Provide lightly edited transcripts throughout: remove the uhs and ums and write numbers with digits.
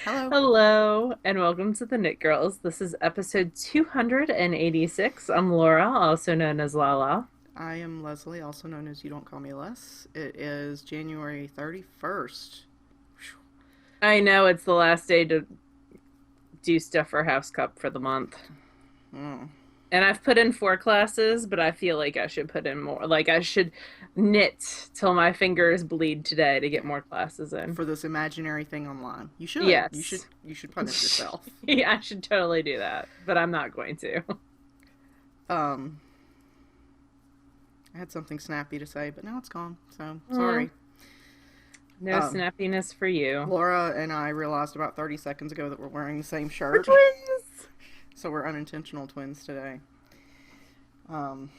Hello. Hello, and welcome to the Knit Girls. This is episode 286. I'm Laura, also known as Lala. I am Leslie, also known as You Don't Call Me Les. It is January 31st. I know it's the last day to do stuff for House Cup for the month. Oh. And I've put in 4 classes, but I feel like I should put in more. Like I should knit till my fingers bleed today to get more classes in. For this imaginary thing online. You should. You should Yes. you should punish yourself. Yeah, I should totally do that, but I'm not going to. Um I had something snappy to say, but now it's gone. So Mm, sorry. no Um snappiness for you. Laura and I realized about 30 seconds ago that we're wearing the same We're shirt. twins. So we're unintentional twins today. Um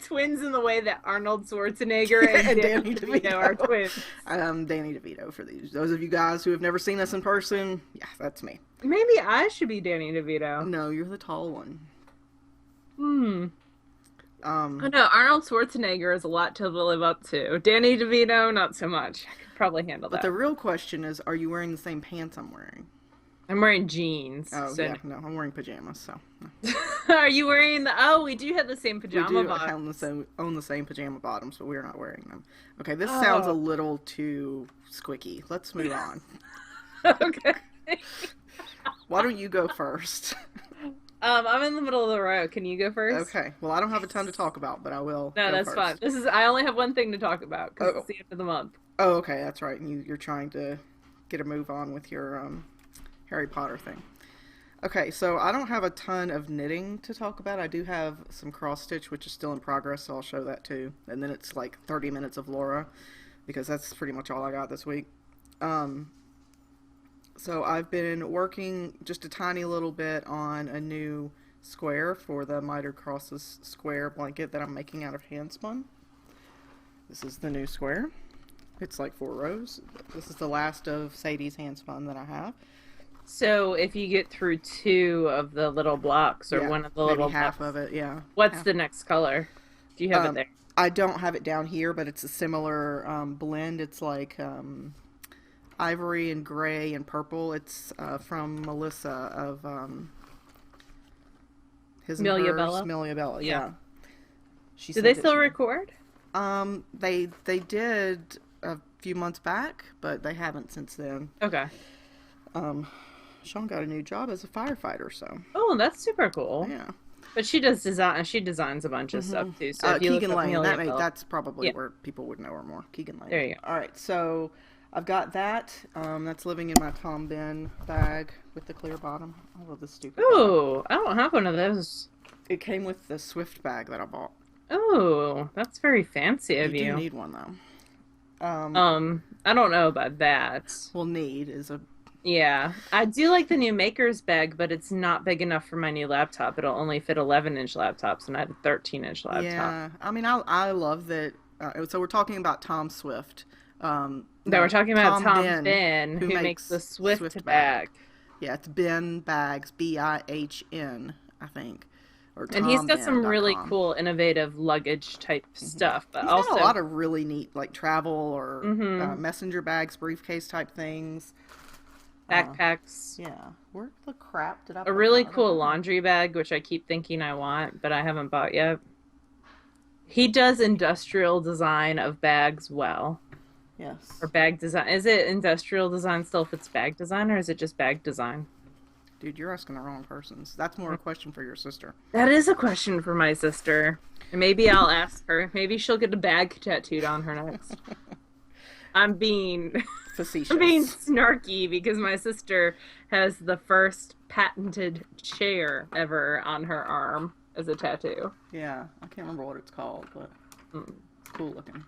Twins in the way that Arnold Schwarzenegger and and Danny Danny DeVito are DeVito. twins. I'm Danny DeVito for these. Those of you guys who have never seen us in person, yeah, that's me. Maybe I should be Danny DeVito. No, you're the tall one. Hmm. Oh Um, no, Arnold Schwarzenegger is a lot to live up to. Danny DeVito, not so much. I could probably handle but the that. real question is, are you wearing the same pants I'm wearing? I'm wearing jeans, Oh so yeah, no, I'm wearing pajamas. So no. no. Are you wearing the? Oh, we do have the same We pajama do bottoms. own the same pajama bottoms, but we're not wearing them. Okay, this sounds a Oh, little too squicky. Let's move on. okay. Why don't you go first? I'm in the middle of the row. Can you go first? Okay. Well, I don't have a ton to talk about, but I will No, go that's fine. first. This is. I only have one thing to talk about because Oh, it's the end of the month. oh, okay, that's right. You're trying to get a move on with your Harry Potter thing. Okay, so I don't have a ton of knitting to talk about. I do have some cross stitch, which is still in progress, so I'll show that too. And then it's like 30 minutes of Laura, because that's pretty much all I got this week. Um, so I've been working just a tiny little bit on a new square for the Miter Crosses square blanket that I'm making out of hand spun. This is the new square. It's like 4 rows. This is the last of Sadie's hand spun that I have. So if you get through 2 of the little blocks or Yeah, one of the maybe little half blocks, of it. Yeah, what's half. the next color? Do you have it Um, there? I don't have it down here, but it's a similar blend. It's like ivory and gray and purple. It's from Melissa of His and Amelia Hers, Bella? Amelia Bella. Yeah. Yeah, she Do they sent it still to me. record? They did a few months back, but they haven't since then. Okay. Um, Sean got a new job as a firefighter, so Oh, that's super cool. yeah. But she does design, she designs a bunch of stuff too. So if you look Keegan up Lane. Amelia Bella, That's probably yeah, where people would know her more. Keegan Lane. there you All right, so I've got that. That's living in my Tom Bin bag with the clear bottom. I love this go. stupid bag. Oh, I don't have one of those. It came with the Swift bag that I bought. Oh, that's very fancy You of do you. need one though. I don't know about that. Well, need is a Yeah, I do like the new Maker's bag, but it's not big enough for my new laptop. It'll only fit 11-inch laptops, and I have a 13-inch laptop. yeah. I mean, I love that. So we're talking about Tom Swift. No, we're No, talking about Tom Tom Bin, Bin, who who makes the makes Swift Swift bag. bag. Yeah, it's Bin Bags, Bihn, I think, or And he's got some really tombin.com. cool, innovative luggage type stuff, but He's got a also, lot of really neat, like travel or hmm messenger bags, briefcase type things. Uh, backpacks. yeah. Where the crap did I A put my really other cool bag? laundry bag, which I keep thinking I want, but I haven't bought yet. He does industrial design of bags well. Yes. Or bag design. Is it industrial design still if it's bag design, or is it just bag design? Dude, you're asking the wrong persons. That's more a question for your sister. That is a question for my sister. And maybe I'll ask her. Maybe she'll get a bag tattooed on her next. I'm being I'm being Facetious. snarky because my sister has the first patented chair ever on her arm as a tattoo. Yeah, I can't remember what it's called, but Mm. it's cool looking.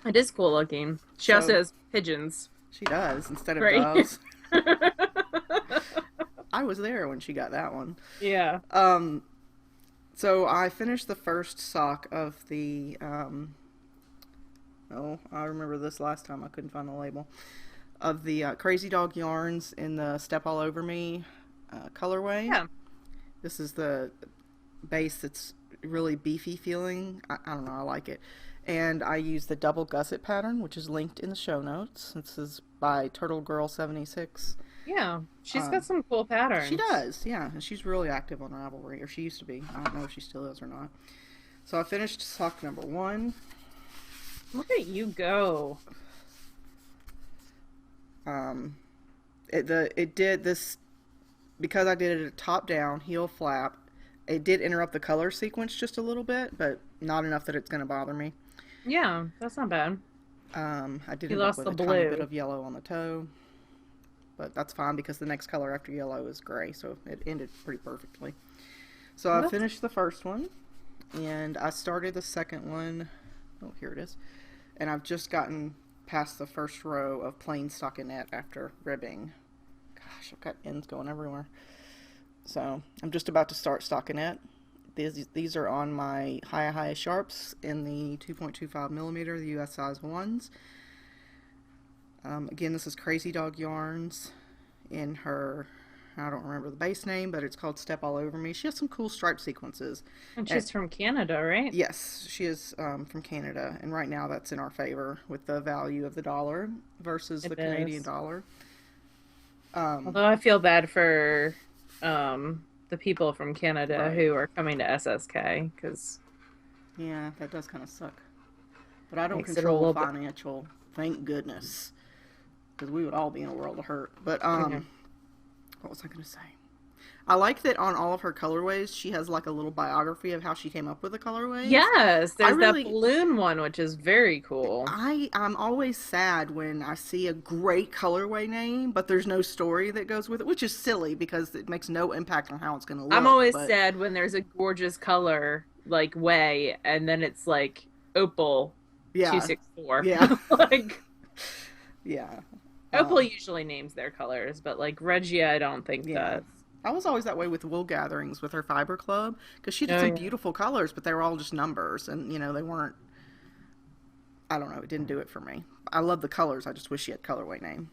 It is cool looking. She also So has pigeons, she does instead of right? doves. I was there when she got that one. Yeah. Um, so I finished the first sock of the oh, I remember this last time I couldn't find the label of the Crazy Dog yarns in the Step All Over Me colorway. Yeah. This is the base that's really beefy feeling. I don't know, I like it. And I use the double gusset pattern, which is linked in the show notes. This is by TurtleGirl76. Yeah, she's got Um, some cool she patterns. does, yeah. And she's really active on Ravelry, or she used to be. I don't know if she still is or not. So I finished sock number 1. Look at you go. It did this because I did it a top down heel flap. It did interrupt the color sequence just a little bit, but not enough that it's going to bother me. Yeah, that's not bad. I did You end up lost with the a tiny bit blue. of yellow on the toe, but that's fine because the next color after yellow is gray, so it ended pretty perfectly. So I That's finished the first one, and I started the second one. Oh, here it is. And I've just gotten past the first row of plain stockinette after ribbing. Gosh, I've got ends going everywhere. So I'm just about to start stockinette. These are on my High Sharps in the 2.25 millimeter, the US size ones. Again, this is Crazy Dog Yarns in her, I don't remember the base name, but it's called Step All Over Me. She has some cool stripe sequences. and And she's from Canada, right? yes, she is from Canada, and right now that's in our favor with the value of the dollar versus the It Canadian is. dollar. Although I feel bad for the people from Canada Right. who are coming to SSK because Yeah, that does kind of suck. But I don't makes it a control little bit. financial, thank goodness, because we would all be in a world of hurt. But Yeah. what was I going to say? I like that on all of her colorways, she has like a little biography of how she came up with the colorways. Yes, I there's that really, balloon one, which is very cool. I'm always sad when I see a great colorway name, but there's no story that goes with it, which is silly because it makes no impact on how it's going to I'm look. always But sad when there's a gorgeous color like way, and then it's like Opal yeah, 264. yeah, Like yeah, Opal um, usually names their colors, but like Regia, I don't think yeah. does. I was always that way with Wool Gatherings with her Fiber Club because she did Oh some yeah. beautiful colors, but they were all just numbers, and they weren't. I don't know. It didn't do it for me. I love the colors. I just wish she had colorway name.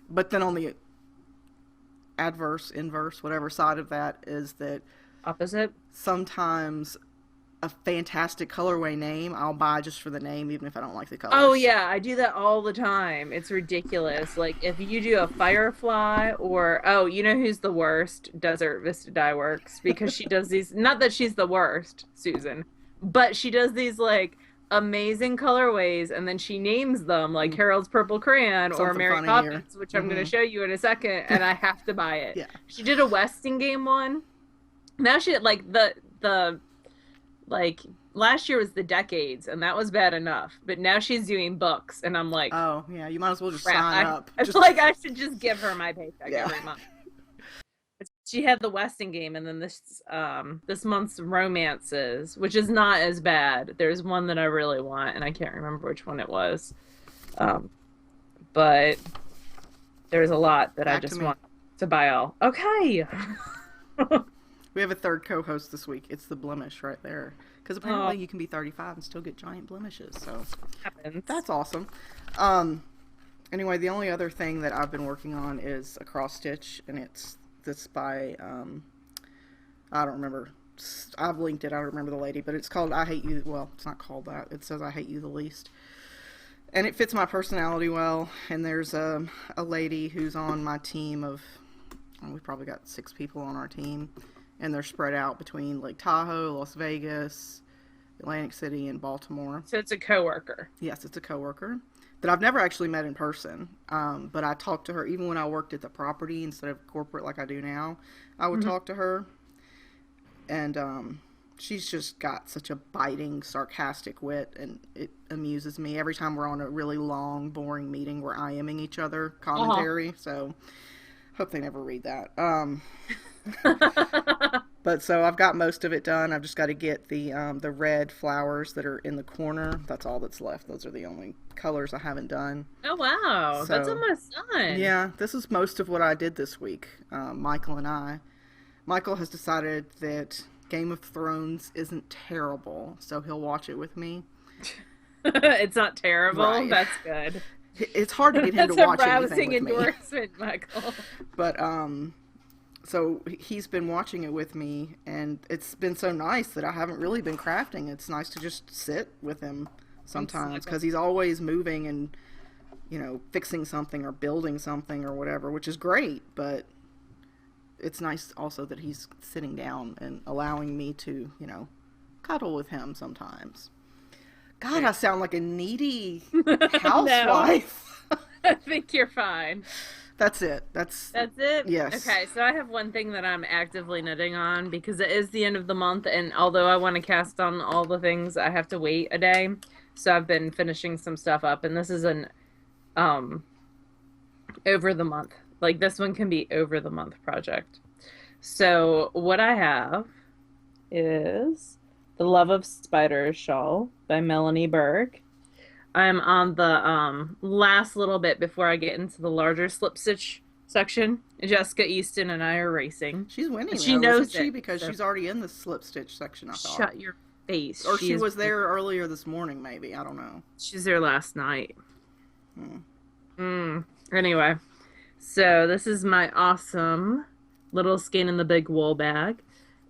But then on the adverse, inverse, whatever side of that is that Opposite. sometimes a fantastic colorway name I'll buy just for the name, even if I don't like the Oh colors. yeah, I do that all the time. It's ridiculous. Like if you do a Firefly or oh, you know who's the worst? Desert Vista Dye Works because she does these, not that she's the worst, Susan, but she does these like amazing colorways and then she names them like Mm, Harold's Purple Crayon or something Mary funny here. Poppins, which I'm going to Mm-hmm. show you in a second and I have to buy it. Yeah. She did a Westing game one. Now she like the like last year was the decades, and that was bad enough. But now she's doing books, and I'm like, Oh, yeah. You might as well just crap. sign up. I feel Just like I should just give her my paycheck yeah. every month. She had the Westing game, and then this month's romances, which is not as bad. There's one that I really want, and I can't remember which one it was. Um, but there's a lot that I Back to just me. want to buy all. Okay. We have a third co-host this week. It's the blemish right there. Because Oh, apparently you can be 35 and still get giant blemishes. So happens. that's awesome. Um, anyway, the only other thing that I've been working on is a cross stitch, and it's this by I don't remember. I've linked it. I don't remember the lady, but it's called I Hate You. Well, it's not called that. It says I Hate You the Least, and it fits my personality well. And there's a lady who's on my team of. We've probably got 6 people on our team, and they're spread out between Lake Tahoe, Las Vegas, Atlantic City, and Baltimore. So it's a coworker. Yes, it's a coworker that I've never actually met in person, but I talked to her even when I worked at the property instead of corporate like I do now. I would Mhm. talk to her, and she's just got such a biting, sarcastic wit, and it amuses me every time we're on a really long, boring meeting. We're IMing each other Uh-huh. commentary, so hope they never read that. But so I've got most of it done. I've just got to get the red flowers that are in the corner. That's all that's left. Those are the only colors I haven't done. Oh wow, that's So almost done. yeah, this is most of what I did this week. Michael and I. Michael has decided that Game of Thrones isn't terrible, so he'll watch it with me. It's not terrible. Right. That's good. It's hard to get him to That's a watch anything rousing with me. endorsement, Michael. But so he's been watching it with me, and it's been so nice that I haven't really been crafting. It's nice to just sit with him sometimes because he's always moving and, you know, fixing something or building something or whatever, which is great, but it's nice also that he's sitting down and allowing me to, you know, cuddle with him sometimes. God, I sound like a needy housewife. I think you're fine. That's it. That's it? Yes. Okay, so I have one thing that I'm actively knitting on because it is the end of the month, and although I want to cast on all the things, I have to wait a day. So I've been finishing some stuff up, and this is an over the month. Like, this one can be over the month project. So what I have is The Love of Spiders shawl by Melanie Berg. I'm on the last little bit before I get into the larger slip stitch section. Jessica Easton and I are racing. She's winning. She knows isn't she? Because she's already in the slip stitch section, I thought. Shut your face. Or she was there earlier this morning, maybe. I don't know. She's there last night. Anyway, so this is my awesome little Skein in the Big Wool bag.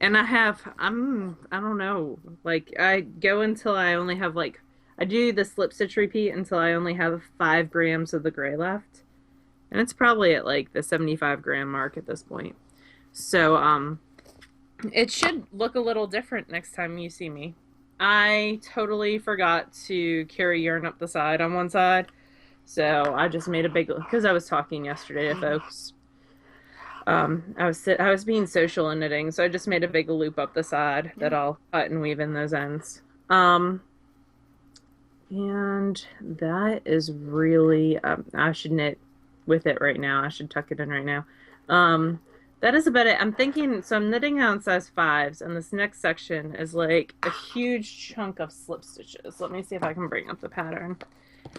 And I don't know, like, I go until I only have, like, I do the slip stitch repeat until I only have 5 grams of the gray left. And it's probably at, like, the 75 gram mark at this point. So, it should look a little different next time you see me. I totally forgot to carry yarn up the side on one side. So I just made a big, because I was talking yesterday to folks. I was being social and knitting, so I just made a big loop up the side that I'll cut and weave in those ends. And that is really, I should knit with it right now. I should tuck it in right now. That is about it. I'm thinking, so I'm knitting on size 5s, and this next section is like a huge chunk of slip stitches. Let me see if I can bring up the pattern.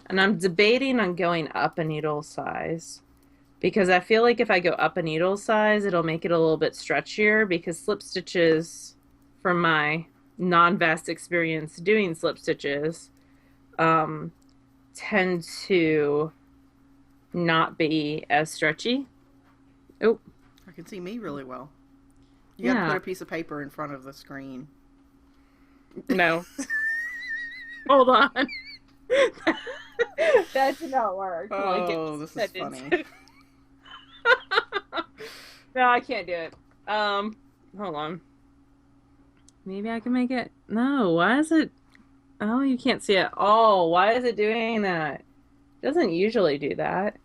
And I'm debating on going up a needle size, because I feel like if I go up a needle size, it'll make it a little bit stretchier, because slip stitches, from my non-vast experience doing slip stitches, tend to not be as stretchy. Oh, I can see me really well. You have to put a piece of paper in front of the screen. No. Hold on. That did not work. Oh, this is funny. No, I can't do it. Hold on. Maybe I can make it. No, why is it? Oh, you can't see it. Oh, why is it doing that? It doesn't usually do that.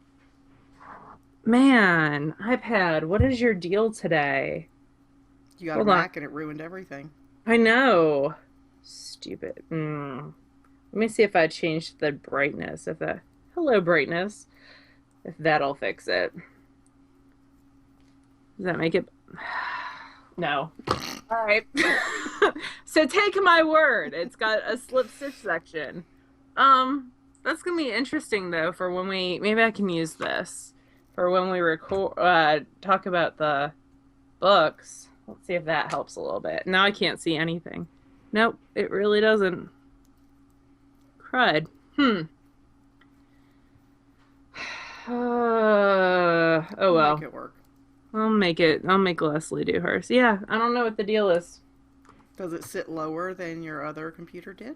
Man, iPad, what is your deal today? You got a Mac and it ruined everything. I know. Stupid. Let me see if I changed the brightness. Hello, brightness. If that'll fix it. Does that make it? No. All right. So take my word. It's got a slip stitch section. That's gonna be interesting though for when maybe I can use this for when we record talk about the books. Let's see if that helps a little bit. Now I can't see anything. Nope, it really doesn't. Crud. Oh well. Make it work. I'll make Leslie do hers. Yeah, I don't know what the deal is. Does it sit lower than your other computer did?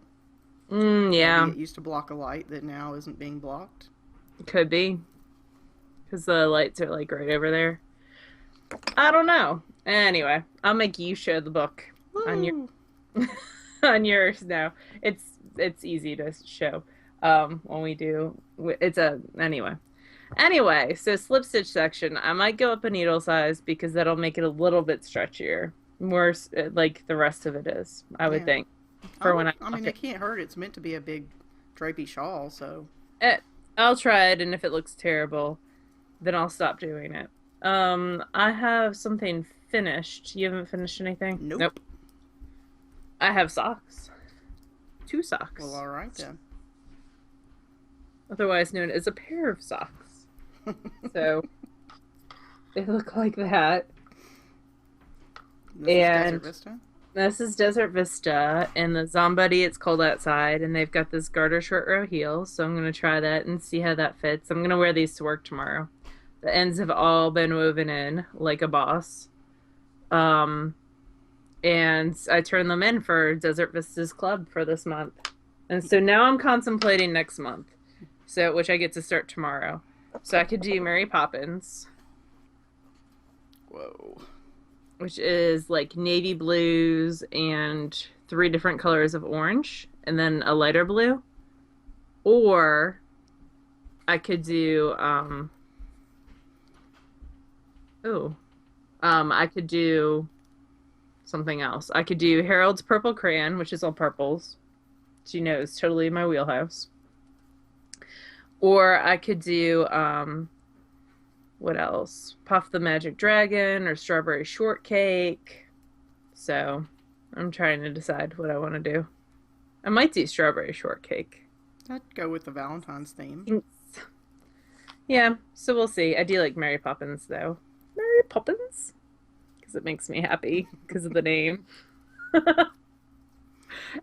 Yeah. Maybe it used to block a light that now isn't being blocked. Could be. Because the lights are like right over there. I don't know. Anyway, I'll make you show the book on your on yours now. It's easy to show when we do. Anyway, so slip stitch section. I might go up a needle size because that'll make it a little bit stretchier. More like the rest of it is, I would think. It can't hurt. It's meant to be a big drapey shawl, so. I'll try it, and if it looks terrible, then I'll stop doing it. I have something finished. You haven't finished anything? Nope. I have socks. 2 socks. Well, all right then. Otherwise known as a pair of socks. So they look like that. This is Desert Vista, and the Zombuddy, it's cold outside, and they've got this garter short row heel, so I'm going to try that and see how that fits. I'm going to wear these to work tomorrow. The ends have all been woven in like a boss. And I turned them in for Desert Vista's club for this month. And so now I'm contemplating next month. So, which I get to start tomorrow. So I could do Mary Poppins, Whoa. which is like navy blues and three different colors of orange, and then a lighter blue. Or I could do oh, I could do something else. I could do Harold's Purple Crayon, which is all purples. She knows, totally my wheelhouse. Or I could do what else? Puff the Magic Dragon or Strawberry Shortcake. So I'm trying to decide what I want to do. I might do Strawberry Shortcake. I'd go with the Valentine's theme. Thanks. Yeah, so we'll see. I do like Mary Poppins though. Mary Poppins? Because it makes me happy because of the name.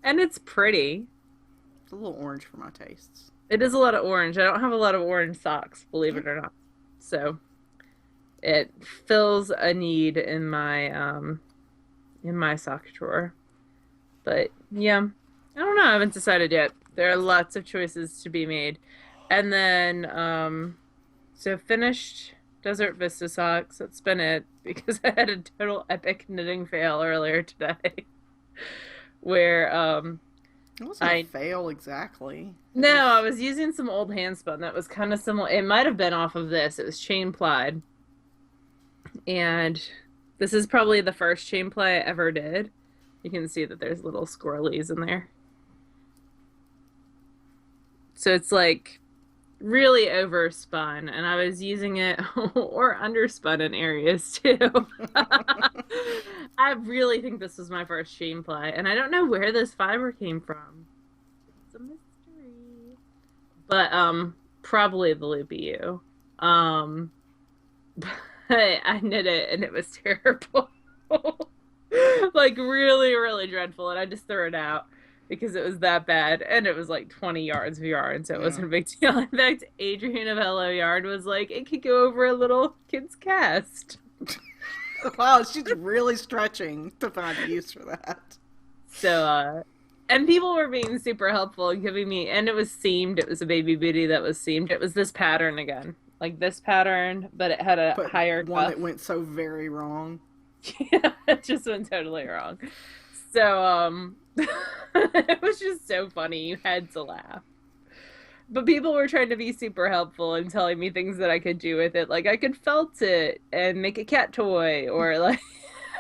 And it's pretty. It's a little orange for my tastes. It is a lot of orange. I don't have a lot of orange socks, believe it or not. So it fills a need in my sock drawer. But yeah, I don't know. I haven't decided yet. There are lots of choices to be made. And then so finished Desert Vista socks. That's been it because I had a total epic knitting fail earlier today. Where it wasn't a fail exactly. No, I was using some old handspun that was kind of similar. It might have been off of this. It was chain plied. And this is probably the first chain ply I ever did. You can see that there's little squirrelies in there. So it's like really overspun, and I was using it or underspun in areas too. I really think this was my first chain ply, and I don't know where this fiber came from. It's a mystery. But probably the Loopy U. But I knit it and it was terrible. Like really, really dreadful, and I just threw it out because it was that bad, and it was like 20 yards of yarn, so it wasn't a big deal. In fact, Adrian of Hello Yarn was like, it could go over a little kid's cast. Wow, she's really stretching to find a use for that. So, and people were being super helpful and giving me, and it was seamed. It was a baby booty that was seamed. It was this pattern again, like this pattern, but it had a higher one cuff. that went so very wrong. Yeah, it just went totally wrong. So, it was just so funny. You had to laugh. But people were trying to be super helpful and telling me things that I could do with it. Like I could felt it and make a cat toy, or like,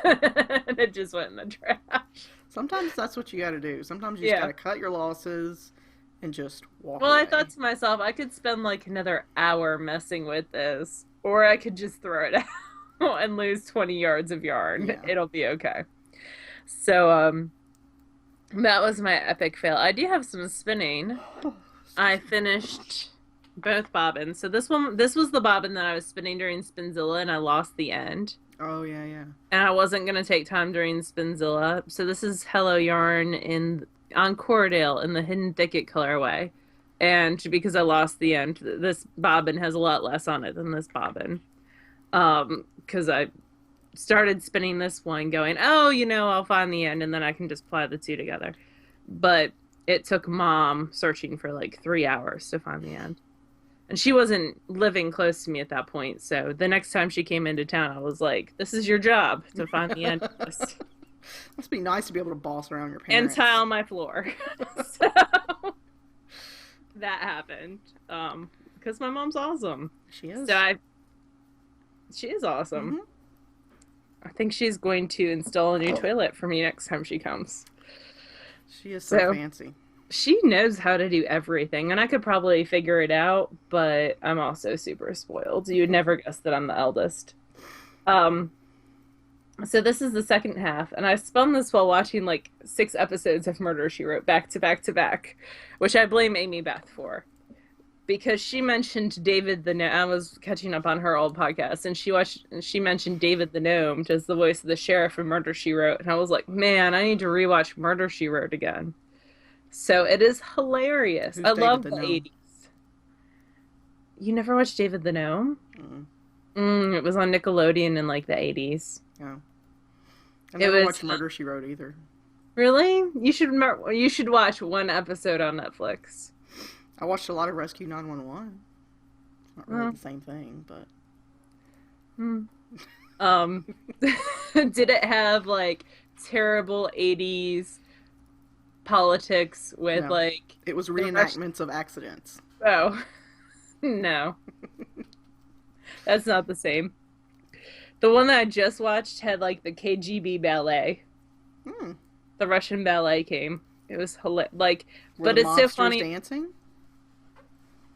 and it just went in the trash. Sometimes that's what you gotta do. Sometimes you just gotta cut your losses and just walk away. I thought to myself, I could spend like another hour messing with this, or I could just throw it out and lose 20 yards of yarn. Yeah. It'll be okay. So, that was my epic fail. I do have some spinning. I finished both bobbins. So this was the bobbin that I was spinning during Spinzilla, and I lost the end. Oh, yeah, yeah. And I wasn't going to take time during Spinzilla. So this is Hello Yarn on Cordale in the Hidden Thicket colorway. And because I lost the end, this bobbin has a lot less on it than this bobbin. Because I started spinning this one going, oh, I'll find the end and then I can just ply the two together. But it took Mom searching for like 3 hours to find the end. And she wasn't living close to me at that point. So the next time she came into town, I was like, this is your job to find the end. Must be nice to be able to boss around your parents. And tile my floor. So that happened. Because my mom's awesome. She is. So she is awesome. Mm-hmm. I think she's going to install a new toilet for me next time she comes. She is so fancy. She knows how to do everything, and I could probably figure it out, but I'm also super spoiled. You'd never guess that I'm the eldest. So this is the second half, and I spun this while watching like 6 episodes of Murder, She Wrote back to back to back, which I blame Amy Beth for. Because she mentioned David the Gnome. I was catching up on her old podcast, and she mentioned David the Gnome as the voice of the sheriff in Murder, She Wrote. And I was like, man, I need to rewatch Murder, She Wrote again. So it is hilarious. I love the 80s. You never watched David the Gnome? It was on Nickelodeon in like the 80s. Yeah. I never watched Murder, She Wrote either. Really? You should watch one episode on Netflix. I watched a lot of Rescue 911. Not really Well, the same thing, but hmm. Um, did it have like terrible 80s politics with no. like It was the Rush? reenactments of accidents. Oh, no, that's not the same. The one that I just watched had like the KGB ballet. Hmm. The Russian ballet came. It was like, Were the but it's so monsters funny. dancing?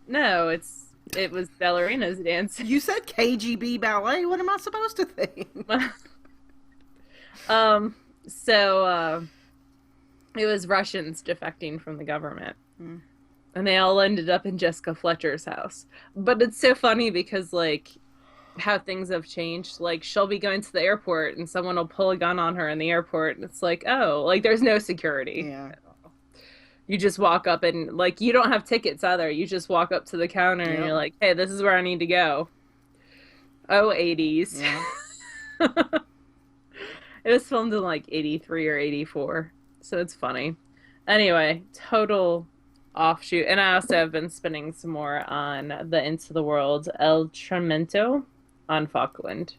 No, it was ballerinas dancing. You said KGB ballet. What am I supposed to think? Um, so it was Russians defecting from the government. Hmm. And they all ended up in Jessica Fletcher's house. But it's so funny because like how things have changed. Like she'll be going to the airport and someone will pull a gun on her in the airport and it's like, oh, like there's no security. Yeah. You just walk up and like you don't have tickets either. You just walk up to the counter and Yep. you're like, hey, this is where I need to go. Oh, 80s. Yeah. It was filmed in like 83 or 84. So it's funny. Anyway, total offshoot. And I also have been spending some more on the Into the World El Tremento on Falkland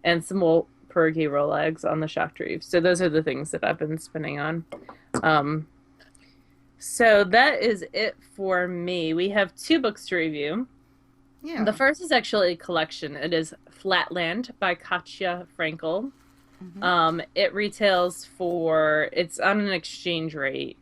and some pierogi roll eggs on the Shocked Reef. So those are the things that I've been spending on. Um, so that is it for me. We have two books to review. Yeah. The first is actually a collection. It is Flatland by Katya Frankel. It retails it's on an exchange rate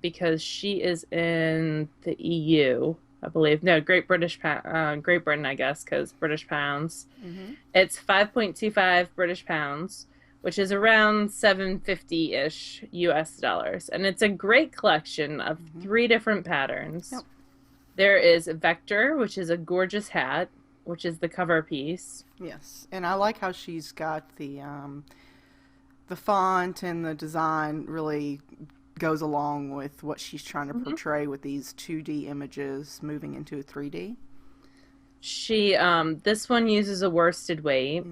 because she is in the EU, I believe. No, Great Britain, I guess, because British pounds. Mm-hmm. It's 5.25 British pounds, which is around 750-ish US dollars. And it's a great collection of three different patterns. Yep. There is Vector, which is a gorgeous hat, which is the cover piece. Yes, and I like how she's got the font and the design really goes along with what she's trying to portray with these 2D images moving into a 3D. This one uses a worsted weight.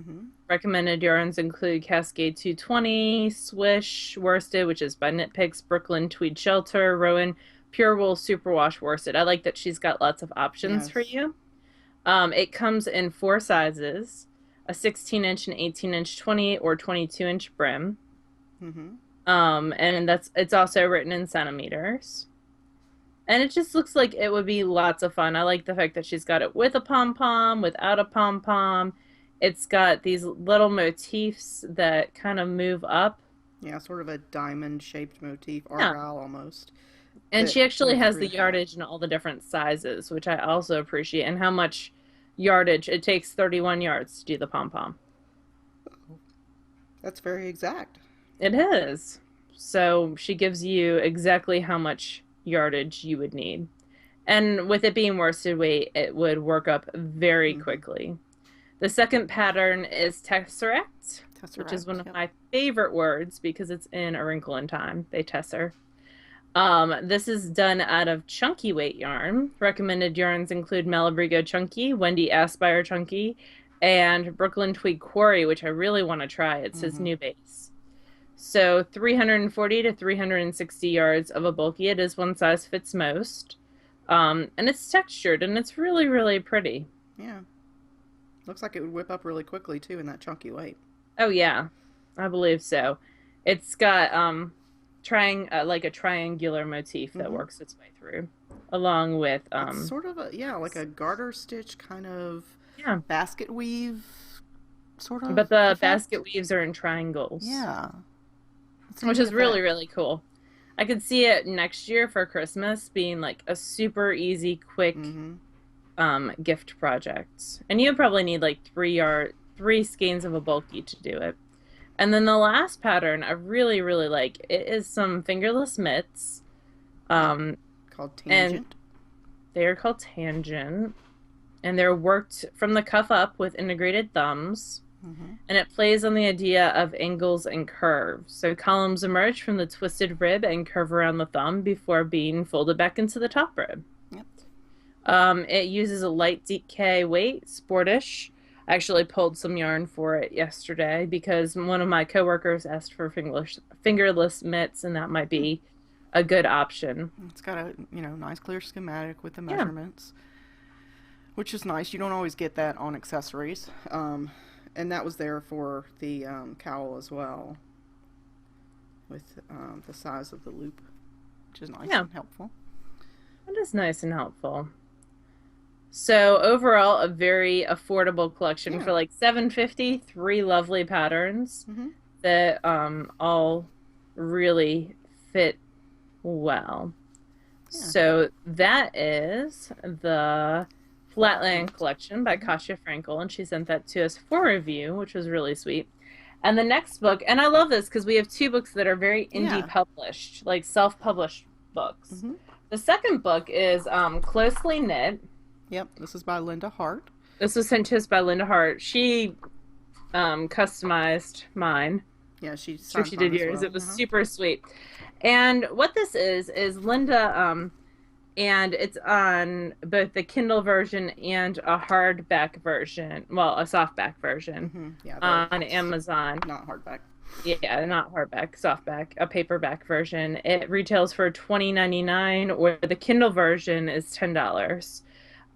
Recommended yarns include Cascade 220, Swish worsted, which is by Knit Picks, Brooklyn Tweed Shelter, Rowan Pure Wool Superwash worsted. I like that she's got lots of options for you. It comes in 4 sizes, a 16-inch, an 18-inch, 20 or 22-inch brim. And it's also written in centimeters. And it just looks like it would be lots of fun. I like the fact that she's got it with a pom-pom, without a pom-pom. It's got these little motifs that kind of move up. Yeah, sort of a diamond-shaped motif, argyle almost. And she actually has the yardage in all the different sizes, which I also appreciate, and how much yardage. It takes 31 yards to do the pom-pom. That's very exact. It is. So she gives you exactly how much yardage you would need. And with it being worsted weight, it would work up very quickly. The second pattern is Tesseract, which is one of my favorite words because it's in A Wrinkle in Time. They tesser. This is done out of chunky weight yarn. Recommended yarns include Malabrigo Chunky, Wendy Aspire Chunky, and Brooklyn Tweed Quarry, which I really want to try. It's his new base. So 340 to 360 yards of a bulky. It is one size fits most. And it's textured, and it's really, really pretty. Yeah. Looks like it would whip up really quickly, too, in that chunky weight. Oh, yeah. I believe so. It's got like a triangular motif that works its way through, along with it's sort of like a garter stitch kind of basket weave sort of. But the effect. basket weaves are in triangles. Yeah. Which is really, really cool. I could see it next year for Christmas being like a super easy, quick gift project. And you would probably need like 3 skeins of a bulky to do it. And then the last pattern I really, really like. It is some fingerless mitts. Called Tangent. They are called Tangent. And they're worked from the cuff up with integrated thumbs. And it plays on the idea of angles and curves. So columns emerge from the twisted rib and curve around the thumb before being folded back into the top rib. It uses a light DK weight, sportish. I actually pulled some yarn for it yesterday because one of my coworkers asked for fingerless mitts, and that might be a good option. It's got a nice clear schematic with the Yeah. measurements, which is nice. You don't always get that on accessories, and that was there for the cowl as well, with the size of the loop, which is nice Yeah, and helpful. that is nice and helpful. So overall, a very affordable collection Yeah. for like 750, three lovely patterns Mm-hmm. that all really fit well. Yeah. So that is the Flatland Flatland. collection by Mm-hmm. Katya Frankel, and she sent that to us for review, which was really sweet. And the next book, and I love this because we have two books that are very indie Yeah. published, like self-published books. Mm-hmm. The second book is Closely Knit. Yep. This is by Linda Hart. This was sent to us by Linda Hart. She customized mine. Yeah, she Sure, signed she mine did as yours. well. It was Uh-huh. super sweet. And what this is Linda, and it's on both the Kindle version and a hardback version. Well, a softback version Mm-hmm. Yeah. on Amazon. Not hardback. Yeah, not hardback, softback, a paperback version. It retails for $20.99, or the Kindle version is $10.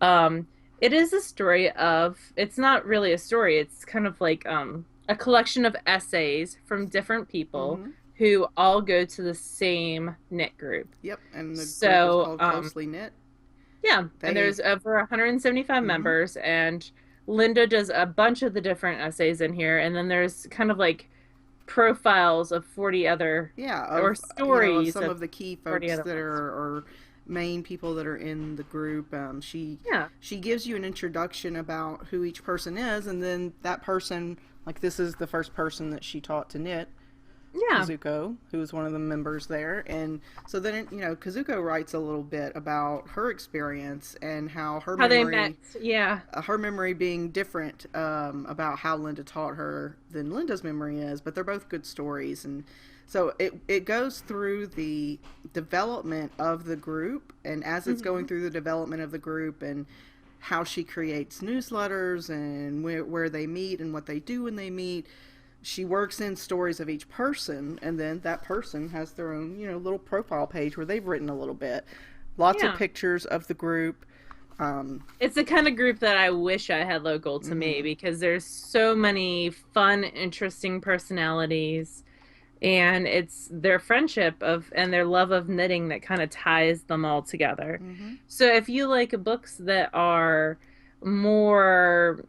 Um, it is a story of, it's not really a story, it's kind of like a collection of essays from different people Mm-hmm. who all go to the same knit group. Yep. And the group is So, called Closely Knit. yeah, and They. there's over 175 Mm-hmm. members, and Linda does a bunch of the different essays in here, and then there's kind of like profiles of 40 other, Yeah, or of stories some of of the key 40 folks other that ones. are main people that are in the group. Yeah, She gives you an introduction about who each person is, and then that person, like this is the first person that she taught to knit, yeah. Kazuko, who was one of the members there. And so then, Kazuko writes a little bit about her experience and how How they met. Yeah, her memory being different, about how Linda taught her than Linda's memory is, but they're both good stories. And so it goes through the development of the group, and as it's going hmm through the development of the group and how she creates newsletters and where they meet and what they do when they meet, she works in stories of each person, and then that person has their own, little profile page where they've written a little bit. Lots of yeah. pictures of the group. Um, It's the kind of group that I wish I had local to me mhm. because there's so many fun, interesting personalities, and it's their friendship of and their love of knitting that kind of ties them all together. Mhm. So if you like books that are more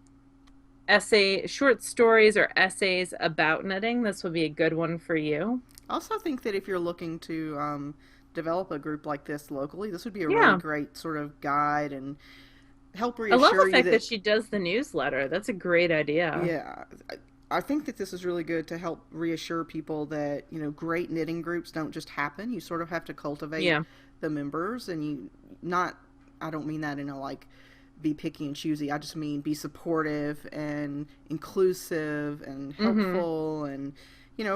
short stories or essays about knitting, this would be a good one for you. I also think that if you're looking to develop a group like this locally, this would be a really Yeah. great sort of guide and help I love reassure the you fact that that, she does the newsletter. That's a great idea. yeah, I think that this is really good to help reassure people that, great knitting groups don't just happen. You sort of have to cultivate Yeah. the members, and not, I don't mean that in a like, be picky and choosy. I just mean be supportive and inclusive and hmm helpful, and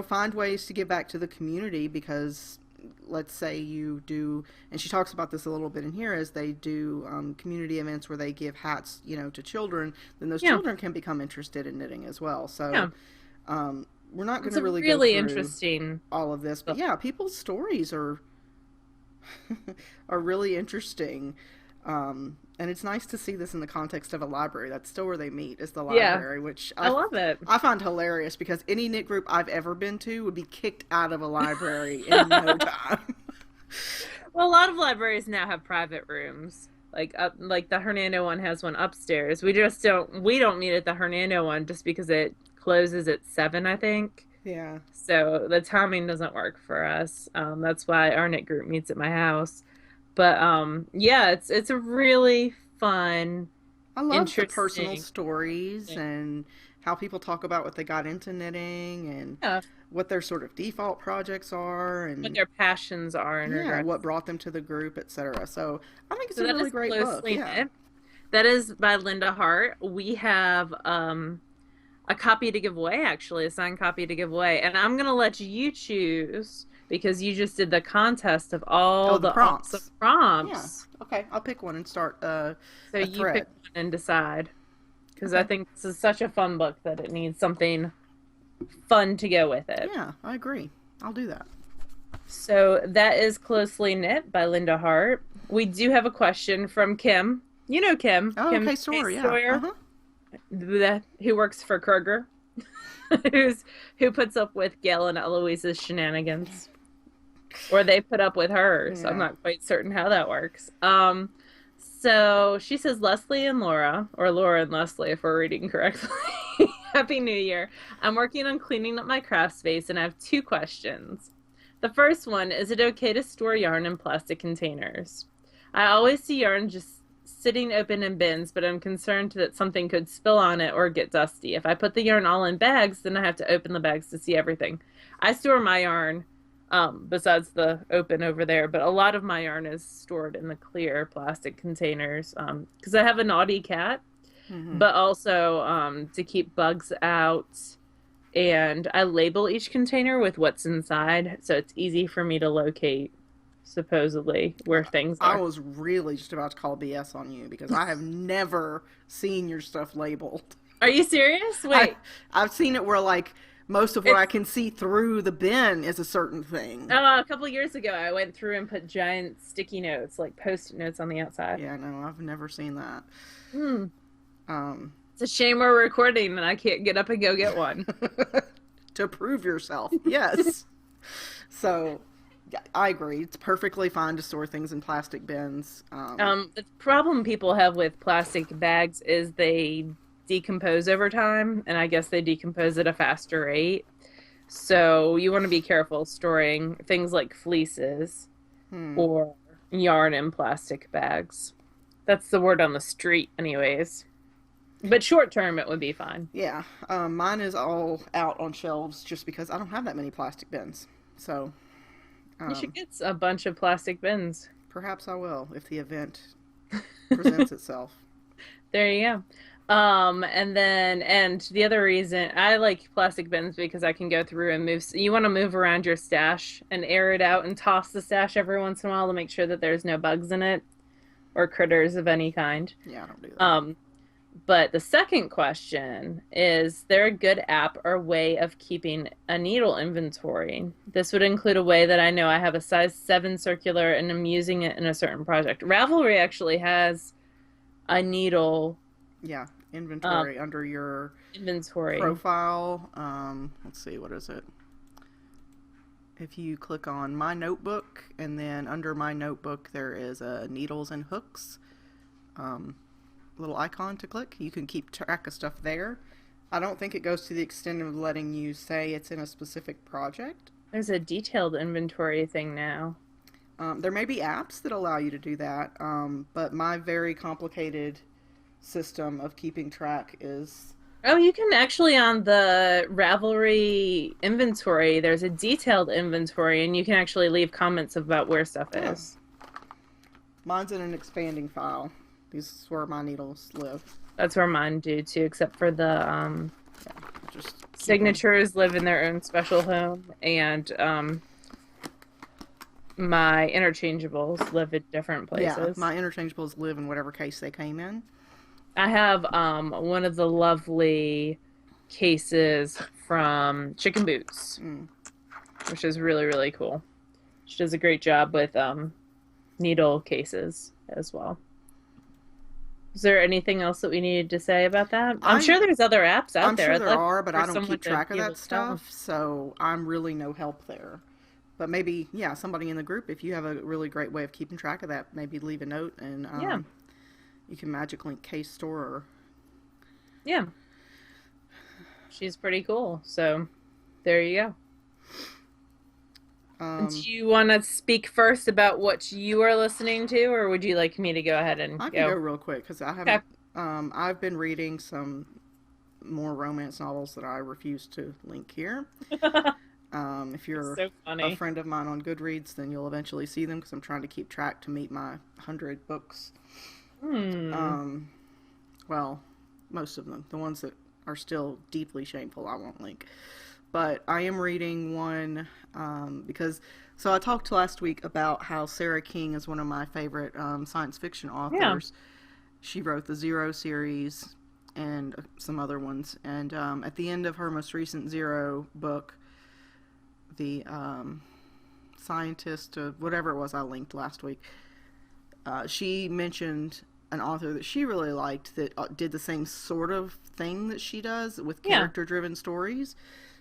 find ways to give back to the community. Because let's say you do, and she talks about this a little bit in here, as they do community events where they give hats, to children, then those Yeah. children can become interested in knitting as well. Yeah. So we're not going It's to a really go really through interesting all of this, but book. yeah, people's stories are are really interesting. And it's nice to see this in the context of a library. That's still where they meet, is the Yeah. library, which I love it. I find hilarious, because any knit group I've ever been to would be kicked out of a library in no time. Well, a lot of libraries now have private rooms. Like the Hernando one has one upstairs. We don't meet at the Hernando one just because it closes at 7, I think. Yeah. So the timing doesn't work for us. That's why our knit group meets at my house. But yeah, it's a really fun, I love the personal interesting stories thing. and how people talk about what they got into knitting and Yeah, what their sort of default projects are, what and their passions are in yeah, regards. what brought them to the group, etc. So I think it's So a that really is great book. closely Yeah. knit. That is by Linda Hart. We have a copy to give away, actually, a signed copy to give away. And I'm going to let you choose because you just did the contest of Oh, all the the awesome prompts. Yeah. prompts. Okay, I'll pick one and start So a you pick thread. one and decide. because I Okay. think this is such a fun book that it needs something fun to go with it. Yeah, I agree. I'll do that. So that is Closely Knit by Linda Hart. We do have a question from Kim. You know Kim, Oh, Kim okay, Sora, Case yeah. Sawyer, Uh-huh. who works for Kroger, who puts up with Gail and Eloise's shenanigans, or they put up with hers. I'm Yeah. not quite certain how that works. So she says Leslie and Laura, or Laura and Leslie, if we're reading correctly. Happy New Year. I'm working on cleaning up my craft space, and I have two questions. The first one, is it okay to store yarn in plastic containers? I always see yarn just sitting open in bins, but I'm concerned that something could spill on it or get dusty. If I put the yarn all in bags, then I have to open the bags to see everything. I store my yarn, besides the open over there, but a lot of my yarn is stored in the clear plastic containers, because I have a naughty cat, Mm-hmm. but also to keep bugs out. And I label each container with what's inside, so it's easy for me to locate, supposedly, where things I are. was really just about to call BS on you because I have never seen your stuff labeled. Are you serious? I Wait, I've seen it where like most of what I it's can see through the bin is a certain thing. a couple years ago, I went through and put giant sticky notes, like post-it notes on the outside. Yeah, no, I've never seen that. Hmm. Um, It's a shame we're recording and I can't get up and go get one. to prove yourself, yes. So, yeah, I agree. It's perfectly fine to store things in plastic bins. The problem people have with plastic bags is they decompose over time, and I guess they decompose at a faster rate. So you want to be careful storing things like fleeces Hmm. or yarn in plastic bags. That's the word on the street, anyways. But short term, it would be fine. Yeah, mine is all out on shelves just because I don't have that many plastic bins. So, You should um, get a bunch of plastic bins. perhaps I will if the event presents itself. There you go. And the other reason I like plastic bins because I can go through and move. You want to move around your stash and air it out and toss the stash every once in a while to make sure that there's no bugs in it or critters of any kind. Yeah, I don't do that. Um, but the second question is there a good app or way of keeping a needle inventory? This would include a way that I know I have a size 7 circular and I'm using it in a certain project. Ravelry actually has a needle Yeah, um, inventory under your inventory. profile. Let's see, what is it? If you click on My Notebook, and then under My Notebook, there is a needles and hooks um, little icon to click. You can keep track of stuff there. I don't think it goes to the extent of letting you say it's in a specific project. There's a detailed inventory thing now. There may be apps that allow you to do that, but my very complicated system of keeping track is. Oh, you can actually on the Ravelry inventory, there's a detailed inventory and you can actually leave comments about where stuff Oh, is. mine's in an expanding file. This is where my needles live. That's where mine do too, except for the Yeah, just keep them. signatures live in their own special home and my interchangeables live at different Yeah, places. my interchangeables live in whatever case they came in. I have one of the lovely cases from Chicken Boots, Mm. which is really, really cool. She does a great job with needle cases as well. Is there anything else that we needed to say about that? I'm I'm sure there's other apps out I'm there. sure I'd there love are, but for I don't someone keep to track of be able that to tell. stuff, so I'm really no help there. But maybe, yeah, somebody in the group, if you have a really great way of keeping track of that, maybe leave a note and Yeah, you can magic link case store. yeah. She's pretty cool. So there you go. Do Um, you want to speak first about what you are listening to, or would you like me to go ahead and I can go go? real quick because I Okay. haven't. I've been reading some more romance novels that I refuse to link here. If It's you're so a funny. friend of mine on Goodreads, then you'll eventually see them because I'm trying to keep track to meet my 100 books. Hmm. Um, well, most of them. The ones that are still deeply shameful, I won't link. But I am reading one because. So I talked last week about how Sarah King is one of my favorite science fiction Yeah. authors. She wrote the Zero series, and some other ones. And at the end of her most recent Zero book, the scientist, whatever it was I linked last week, she mentioned an author that she really liked that did the same sort of thing that she does with character-driven stories.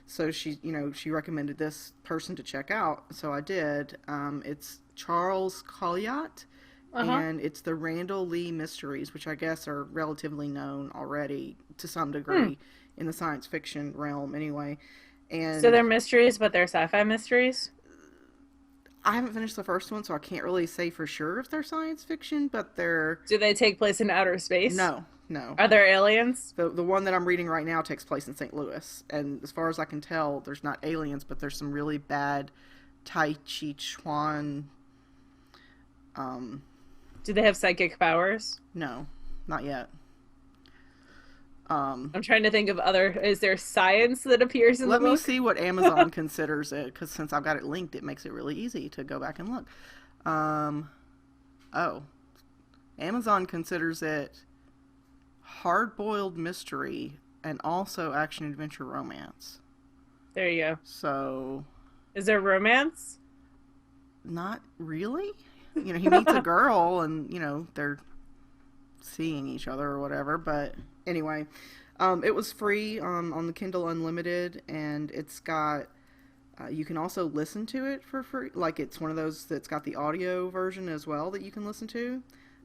So she recommended this person to check out. So I did. It's Charles Colliot, and it's the Randall Lee Mysteries, which I guess are relatively known already to some degree in the science fiction realm anyway. And so they're mysteries, but they're sci-fi mysteries? I haven't finished the first one, so I can't really say for sure if they're science fiction, but they're... Do they take place in outer space? No. Are there aliens? The one that I'm reading right now takes place in St. Louis, and as far as I can tell, there's not aliens, but there's some really bad Tai Chi Chuan... Do they have psychic powers? No, not yet. I'm trying to think of other... Is there science that appears in the book? Let me see what Amazon considers it, because since I've got it linked, it makes it really easy to go back and look. Amazon considers it hard-boiled mystery and also action-adventure romance. There you go. So... Is there romance? Not really. He meets a girl and, they're seeing each other or whatever, but... Anyway, it was free on the Kindle Unlimited, and it's got, you can also listen to it for free. Like, it's one of those that's got the audio version as well that you can listen to,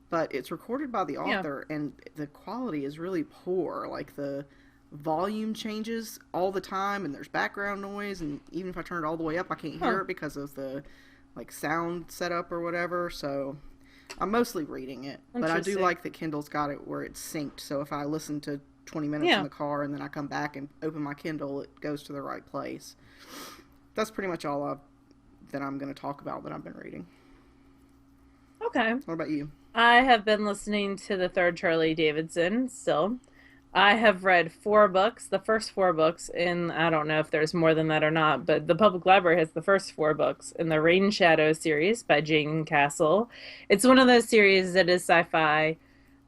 but it's recorded by the author, and the quality is really poor. Like, the volume changes all the time, and there's background noise, and even if I turn it all the way up, I can't hear it because of the, sound setup or whatever, so... I'm mostly reading it, but I do like that Kindle's got it where it's synced, so if I listen to 20 minutes in the car and then I come back and open my Kindle, it goes to the right place. That's pretty much all that I'm going to talk about that I've been reading. Okay. What about you? I have been listening to the third Charlie Davidson still. I have read 4 books, the first 4 books in, I don't know if there's more than that or not, but the public library has the first 4 books in the Rain Shadow series by Jane Castle. It's one of those series that is sci-fi,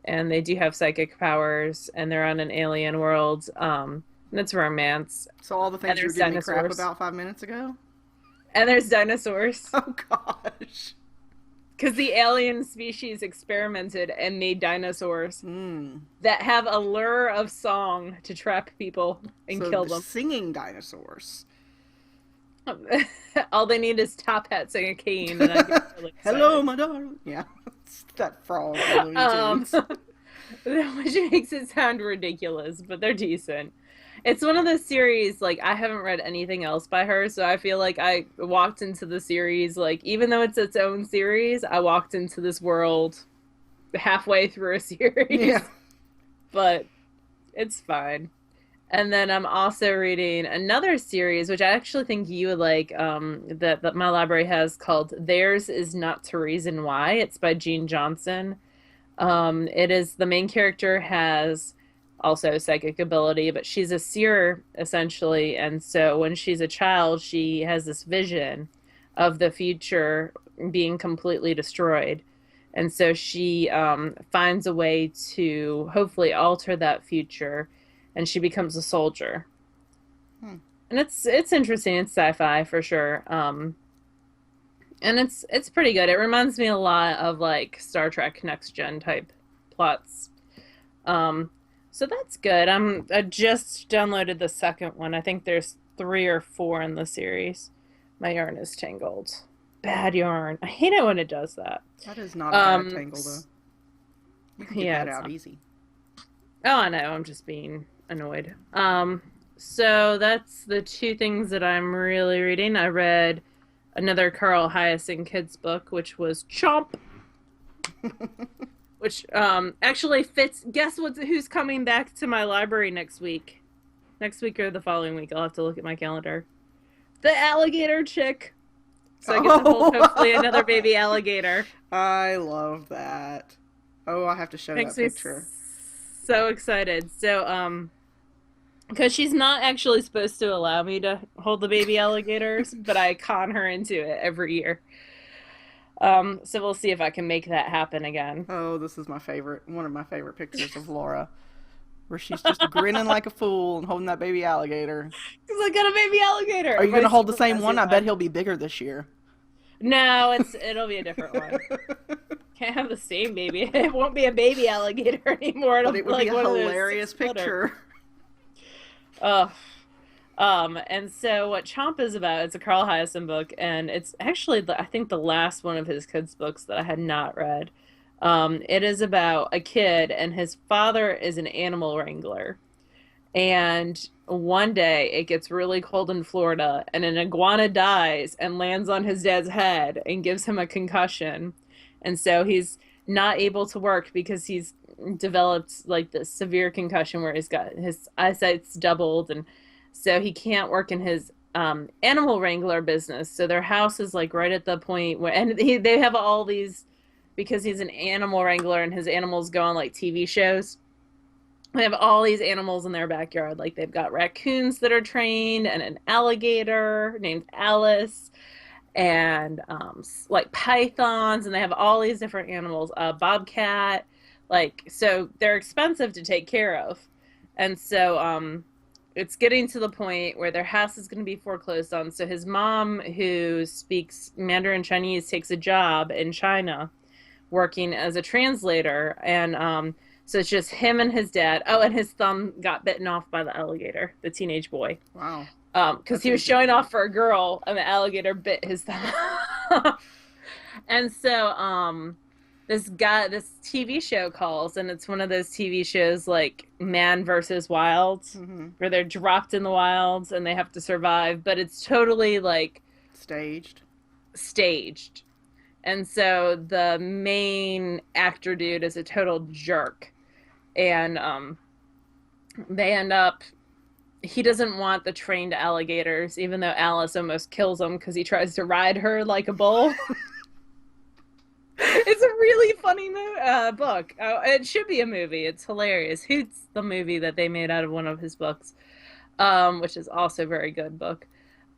and they do have psychic powers, and they're on an alien world, and it's romance. So all the things you were giving me crap about 5 minutes ago? And there's dinosaurs. Oh, gosh. Because the alien species experimented and made dinosaurs that have a lure of song to trap people and kill them. Singing dinosaurs. All they need is top hats and a cane. And I get really hello, my darling. Yeah, it's that frog. Which makes it sound ridiculous, but they're decent. It's one of those series, I haven't read anything else by her, so I feel like I walked into the series, even though it's its own series, I walked into this world halfway through a series. Yeah. But it's fine. And then I'm also reading another series, which I actually think you would like, that my library has, called Theirs Is Not to Reason Why. It's by Jean Johnson. The main character has... also psychic ability, but she's a seer essentially, and so when she's a child she has this vision of the future being completely destroyed, and so she finds a way to hopefully alter that future, and she becomes a soldier. And it's interesting. It's sci-fi for sure, and it's pretty good. It reminds me a lot of Star Trek Next Gen type plots. So that's good. I just downloaded the second one. I think there's 3 or 4 in the series. My yarn is tangled. Bad yarn. I hate it when it does that. That is not a bad tangle, though. You can get that out easy. Oh, I know. I'm just being annoyed. So that's the 2 things that I'm really reading. I read another Carl Hyacin kids book, which was Chomp. Which actually fits. Guess who's coming back to my library next week? Next week or the following week? I'll have to look at my calendar. The alligator chick. So I get to hold hopefully another baby alligator. I love that. Oh, I have to show that picture. So excited. So because she's not actually supposed to allow me to hold the baby alligators, but I con her into it every year. So we'll see if I can make that happen again. Oh, this is my favorite. One of my favorite pictures of Laura. where she's just grinning like a fool and holding that baby alligator. Because I got a baby Are alligator. you My gonna hold the super same messy one? I bet he'll be bigger this year. No, it'll be a different one. Can't have the same baby. It won't be a baby alligator anymore. It'll But be it would like be a one of those hilarious 6-footer. picture. Ugh. And so what Chomp is about, it's a Carl Hiaasen book, and it's actually, I think, the last one of his kids' books that I had not read. It is about a kid, and his father is an animal wrangler. And one day it gets really cold in Florida, and an iguana dies and lands on his dad's head and gives him a concussion. And so he's not able to work because he's developed like this severe concussion where he's got his eyesight's doubled, and so he can't work in his animal wrangler business. So their house is like right at the point where, and they have all these, because he's an animal wrangler and his animals go on like TV shows. They have all these animals in their backyard. Like they've got raccoons that are trained and an alligator named Alice and like pythons, and they have all these different animals, bobcat. Like, so they're expensive to take care of. And so it's getting to the point where their house is going to be foreclosed on. So his mom, who speaks Mandarin Chinese, takes a job in China working as a translator. And so it's just him and his dad. Oh, and his thumb got bitten off by the alligator, the teenage boy. Wow. Because he was showing off for a girl, and the alligator bit his thumb. And so this TV show calls, and it's one of those TV shows like Man versus Wild, where they're dropped in the wilds and they have to survive, but it's totally like Staged. And so the main actor dude is a total jerk. And they end up, he doesn't want the trained alligators, even though Alice almost kills him because he tries to ride her like a bull. It's a really funny book. Oh, it should be a movie. It's hilarious. Hoot's the movie that they made out of one of his books, which is also a very good book.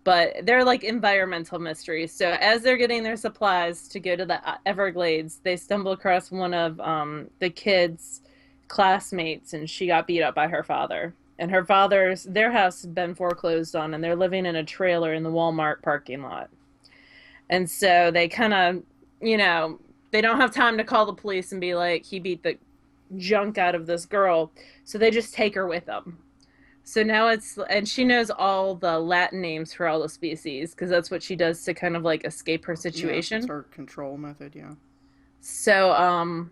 But they're like environmental mysteries. So as they're getting their supplies to go to the Everglades, they stumble across one of the kids' classmates, and she got beat up by her father. And their house has been foreclosed on, and they're living in a trailer in the Walmart parking lot. And so they kind of, they don't have time to call the police and be like, he beat the junk out of this girl. So they just take her with them. So now and she knows all the Latin names for all the species, because that's what she does to kind of like escape her situation. Yeah, it's her control method, yeah. So,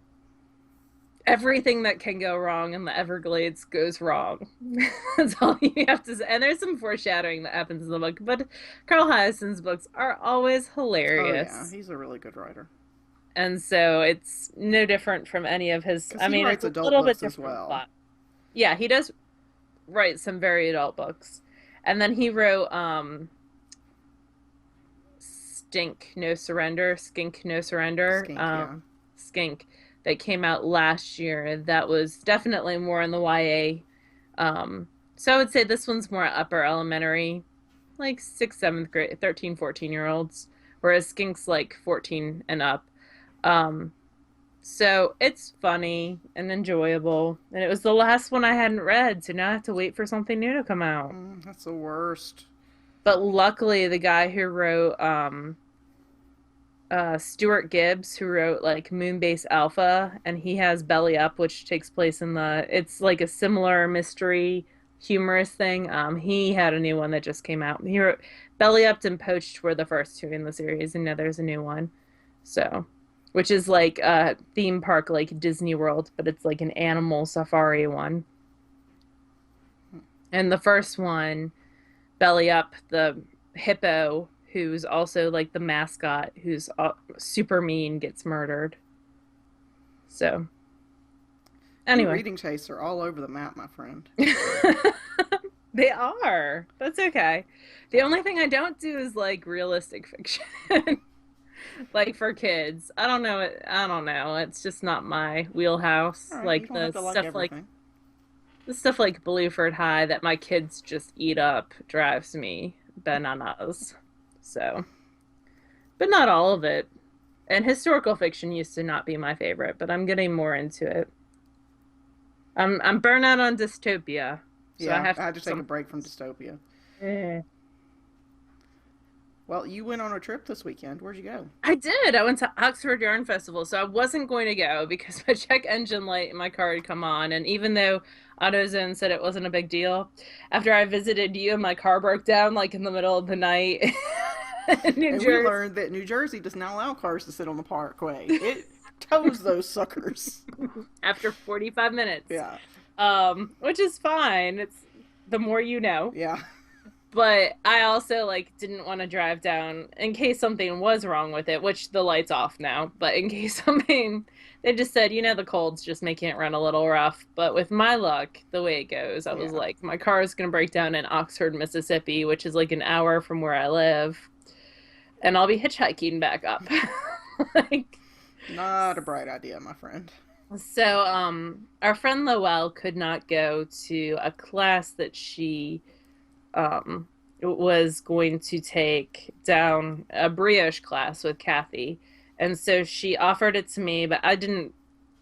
everything that can go wrong in the Everglades goes wrong. That's all you have to say. And there's some foreshadowing that happens in the book, but Carl Hiaasen's books are always hilarious. Oh yeah, he's a really good writer. And so it's no different from any of his. I mean, it's a adult little bit books as different well. plot. Yeah, he does write some very adult books. And then he wrote Skink No Surrender, Yeah. Skink, that came out last year. That was definitely more in the YA. So I would say this one's more upper elementary, like 6th, 7th grade, 13, 14-year-olds, whereas Skink's like 14 and up. So it's funny and enjoyable. And it was the last one I hadn't read, so now I have to wait for something new to come out. That's the worst. But luckily, the guy who wrote Stuart Gibbs, who wrote like Moonbase Alpha, and he has Belly Up, which takes place it's like a similar mystery, humorous thing. He had a new one that just came out. He wrote Belly Up and Poached were the first two in the series, and now there's a new one. So, which is like a theme park, like Disney World, but it's like an animal safari one. And the first one, Belly Up, the hippo, who's also like the mascot, who's super mean, gets murdered. So, anyway. Your reading tastes are all over the map, my friend. They are. That's okay. The only thing I don't do is like realistic fiction. Like for kids. I don't know. It's just not my wheelhouse. Right, like the stuff like Blueford High that my kids just eat up drives me bananas. So, but not all of it. And historical fiction used to not be my favorite, but I'm getting more into it. I'm burnt out on dystopia, so I Yeah, have I had to take a some. break from dystopia. Eh. Well, you went on a trip this weekend. Where'd you go? I did. I went to Oxford Yarn Festival, so I wasn't going to go because my check engine light in my car had come on. And even though AutoZone said it wasn't a big deal, after I visited you and my car broke down like in the middle of the night in New And we Jersey. learned that New Jersey does not allow cars to sit on the parkway. It tows those suckers. After 45 minutes, Yeah, which is fine. It's the more you know. yeah, But I also like didn't want to drive down in case something was wrong with it, which the light's off now. But in case something, they just said, the cold's just making it run a little rough. But with my luck, the way it goes, I was yeah. like, my car is gonna break down in Oxford, Mississippi, which is like an hour from where I live, and I'll be hitchhiking back up. Like, Not a bright idea, my friend. so, our friend Lowell could not go to a class that she um, was going to take down a brioche class with Kathy. And so she offered it to me, but I didn't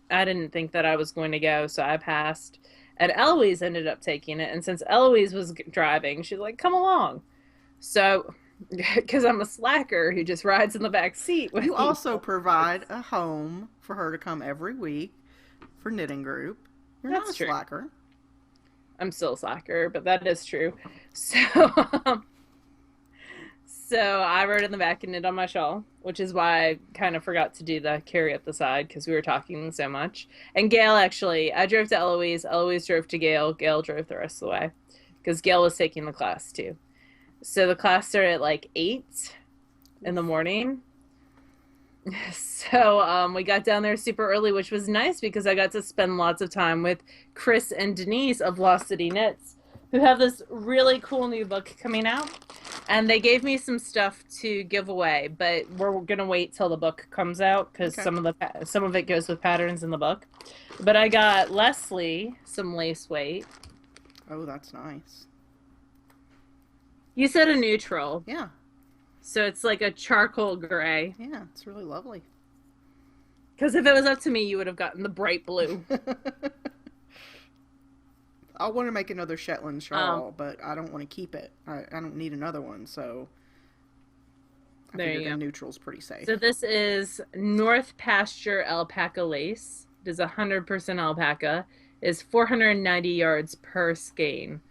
think that I was going to go, so I passed. And Eloise ended up taking it, and since Eloise was driving, she's like, "Come along." So, because I'm a slacker who just rides in the back seat with You also people. provide a home for her to come every week for knitting group. You're not a That's true. slacker. I'm still a slacker, but that is true. So, so I rode in the back and knit on my shawl, which is why I kind of forgot to do the carry up the side because we were talking so much. And Gail actually, I drove to Eloise. Eloise drove to Gail. Gail drove the rest of the way because Gail was taking the class too. So the class started at like 8 in the morning. So we got down there super early, which was nice because I got to spend lots of time with Chris and Denise of Lost City Knits, who have this really cool new book coming out. And they gave me some stuff to give away, but we're gonna wait till the book comes out because Okay. some of it goes with patterns in the book. But I got Leslie some lace weight. Oh, that's nice. You said a neutral, Yeah, so it's like a charcoal gray. yeah, it's really lovely. Because if it was up to me, you would have gotten the bright blue. I want to make another Shetland Um, shawl, but I don't want to keep it. I don't need another one, so I there figured you a go. neutral's pretty safe. So this is North Pasture alpaca lace. It is 100% alpaca. Is 490 yards per skein.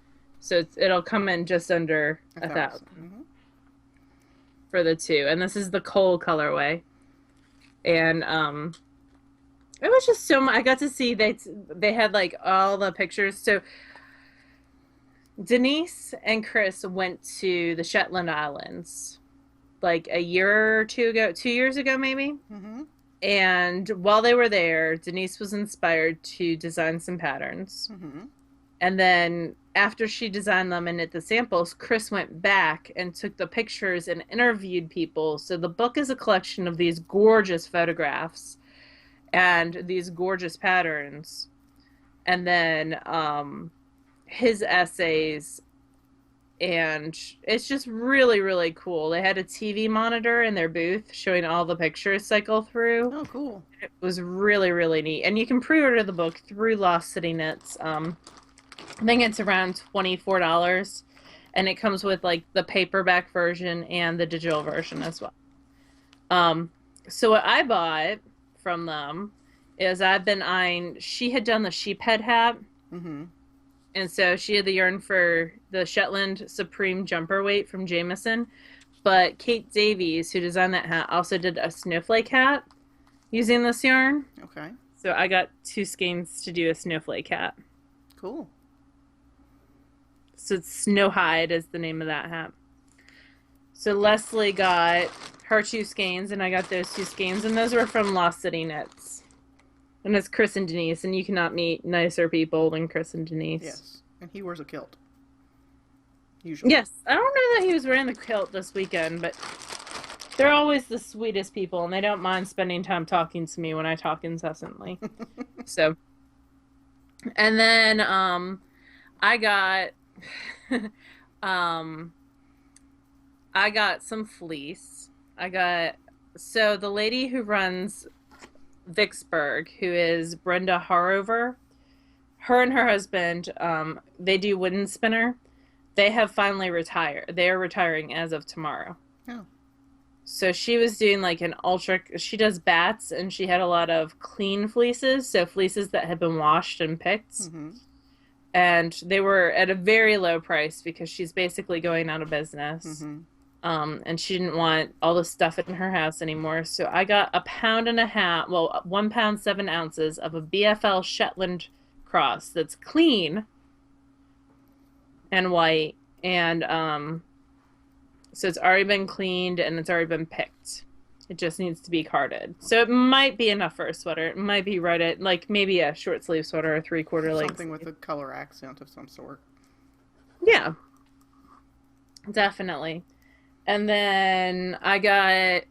So it'll come in just under A a thousand. thousand Mm-hmm. for the two. And this is the coal colorway. And it was just so much. I got to see they had like all the pictures. So Denise and Chris went to the Shetland Islands like a year or two ago, 2 years ago maybe. Mm-hmm. And while they were there, Denise was inspired to design some patterns. Mm-hmm. And then after she designed them and knit the samples, Chris went back and took the pictures and interviewed people. So the book is a collection of these gorgeous photographs and these gorgeous patterns. And then his essays, and it's just really, really cool. They had a TV monitor in their booth showing all the pictures cycle through. Oh, cool. It was really, really neat. And you can pre-order the book through Lost City Knits. I think it's around $24, and it comes with like the paperback version and the digital version as well. So what I bought from them is I've been eyeing. She had done the sheep head hat, Mm-hmm. and so she had the yarn for the Shetland Supreme jumper weight from Jameson. But Kate Davies, who designed that hat, also did a snowflake hat using this yarn. Okay. So I got 2 skeins to do a snowflake hat. Cool. So it's Snowhide is the name of that hat. So Leslie got her 2 skeins, and I got those 2 skeins, and those were from Lost City Knits. And it's Chris and Denise, and you cannot meet nicer people than Chris and Denise. Yes. And he wears a kilt. Usually. Yes, I don't know that he was wearing the kilt this weekend, but they're always the sweetest people, and they don't mind spending time talking to me when I talk incessantly. So, and then I got um I got some fleece. So the lady who runs Vicksburg, who is Brenda Harover, her and her husband, they do wooden spinner. They have finally retired. They are retiring as of tomorrow. Oh. So she was doing like an ultra, she does bats and she had a lot of clean fleeces, so fleeces that had been washed and picked. Mm-hmm. And they were at a very low price because she's basically going out of business. Mm-hmm. And she didn't want all the stuff in her house anymore. So I got 1.5 pounds, well, 1 pound, 7 ounces of a BFL Shetland cross that's clean and white. And so it's already been cleaned and it's already been picked. It just needs to be carded. So it might be enough for a sweater. It might be right at, like, maybe a short sleeve sweater or 3/4 length. Something with a color accent of some sort. Yeah. Definitely. And then I got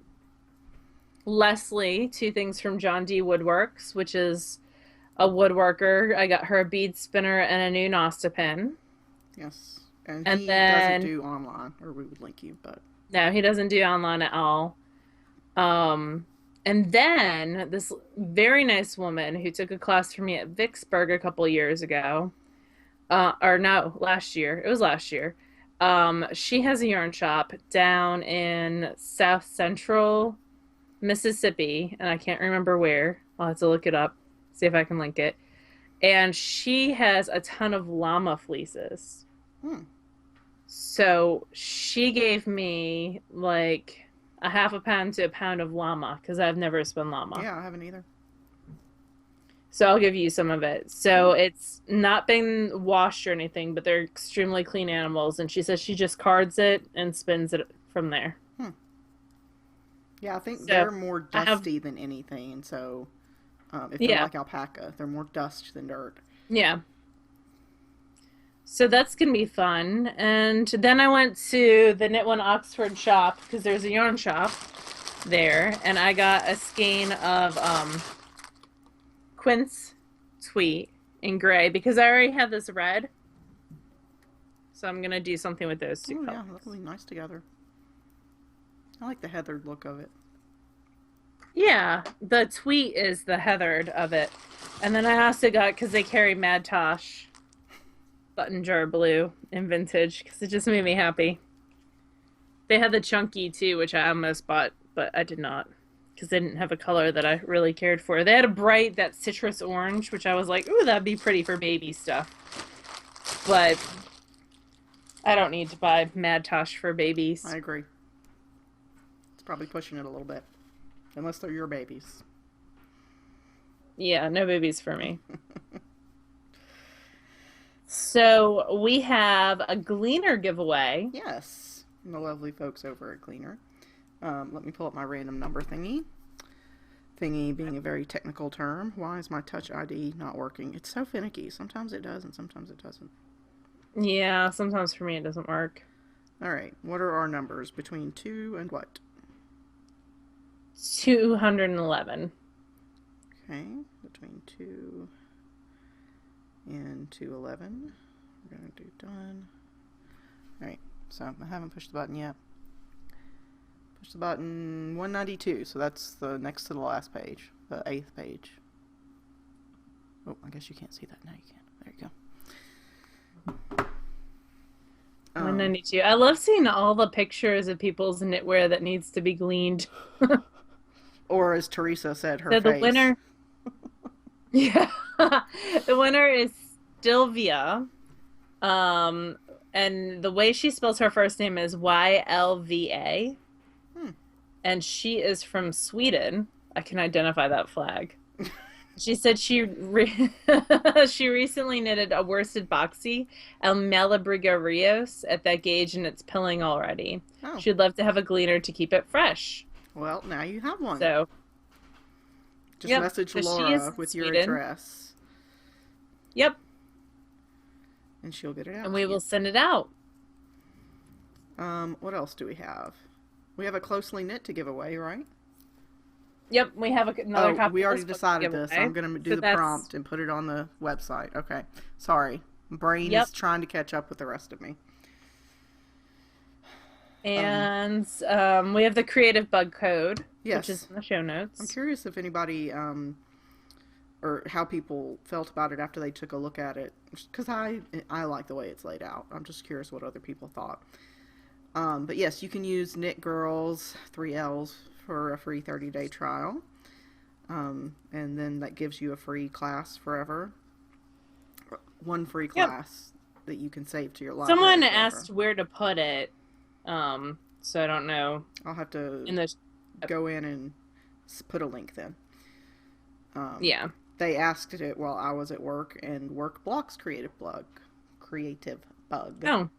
Leslie 2 things from John D. Woodworks, which is a woodworker. I got her a bead spinner and a new Nosta pin. Yes. And And he then- doesn't do online, or we would link you, but No, he doesn't do online at all. And then this very nice woman who took a class from me at Vicksburg a couple years ago, or no, last year. It was last year. She has a yarn shop down in South Central Mississippi, and I can't remember where. I'll have to look it up, see if I can link it. And she has a ton of llama fleeces. So she gave me like 1/2 pound to 1 pound of llama because I've never spun llama. yeah, I haven't either. So I'll give you some of it. So it's not been washed or anything, but they're extremely clean animals. And she says she just cards it and spins it from there. Yeah, I think So, they're more I have- dusty than anything, and so if Yeah. they're like alpaca, they're more dust than dirt. Yeah. So that's going to be fun. And then I went to the Knit One Oxford shop because there's a yarn shop there. And I got a skein of quince tweet in gray because I already have this red. So I'm going to do something with those 2 Oh, yeah, colors. that'll be nice together. I like the heathered look of it. Yeah, the tweet is the heathered of it. And then I also got, because they carry Mad Tosh button jar blue in vintage, because it just made me happy. They had the chunky too, which I almost bought, but I did not, because they didn't have a color that I really cared for. They had a bright, that citrus orange, which I was like, ooh, that'd be pretty for baby stuff. But I don't need to buy Mad Tosh for babies. I agree. It's probably pushing it a little bit. Unless they're your babies. Yeah, no babies for me. So we have a Gleaner giveaway. Yes. From the lovely folks over at Gleaner. Let me pull up my random number thingy. Thingy being a very technical term. Why is my Touch ID not working? It's so finicky. Sometimes it does and sometimes it doesn't. Yeah, sometimes for me it doesn't work. Alright, what are our numbers? Between 2 and what? 211. Okay, between 2 and 211. We're going to do done. Alright, so I haven't pushed the button yet. Push the button 192, so that's the next to the last page, the 8th page. Oh, I guess you can't see that. Now you can. There you go. 192. I love seeing all the pictures of people's knitwear that needs to be gleaned. Or as Teresa said, her So the face. winner, yeah, the winner is Sylvia, and the way she spells her first name is Ylva, and she is from Sweden. I can identify that flag. She said she recently knitted a worsted boxy El Malabriga Rios at that gauge, and it's pilling already. Oh. She'd love to have a gleaner to keep it fresh. Well, now you have one. So just yep, message so she Laura is with your Sweden. address, Yep, and she'll get it out. and we will send it out. What else do we have? We have a closely knit to give away, right? Yep, we have another copy. We of already this book to decided give this. away. I'm going to do So the that's- prompt and put it on the website. Okay. Sorry. Brain Yep. is trying to catch up with the rest of me. And we have the creative bug code, Yes. which is in the show notes. I'm curious if anybody or how people felt about it after they took a look at it. Because I like the way it's laid out. I'm just curious what other people thought. But yes, you can use TheKnitGirlls, 3Ls, for a free 30-day trial. And then that gives you a free class forever. One free class that you can save to your library. Someone forever. asked where to put it. So I don't know. I'll have to go in and put a link then. Yeah. They asked it while I was at work, and work blocks Creative Bug. Oh.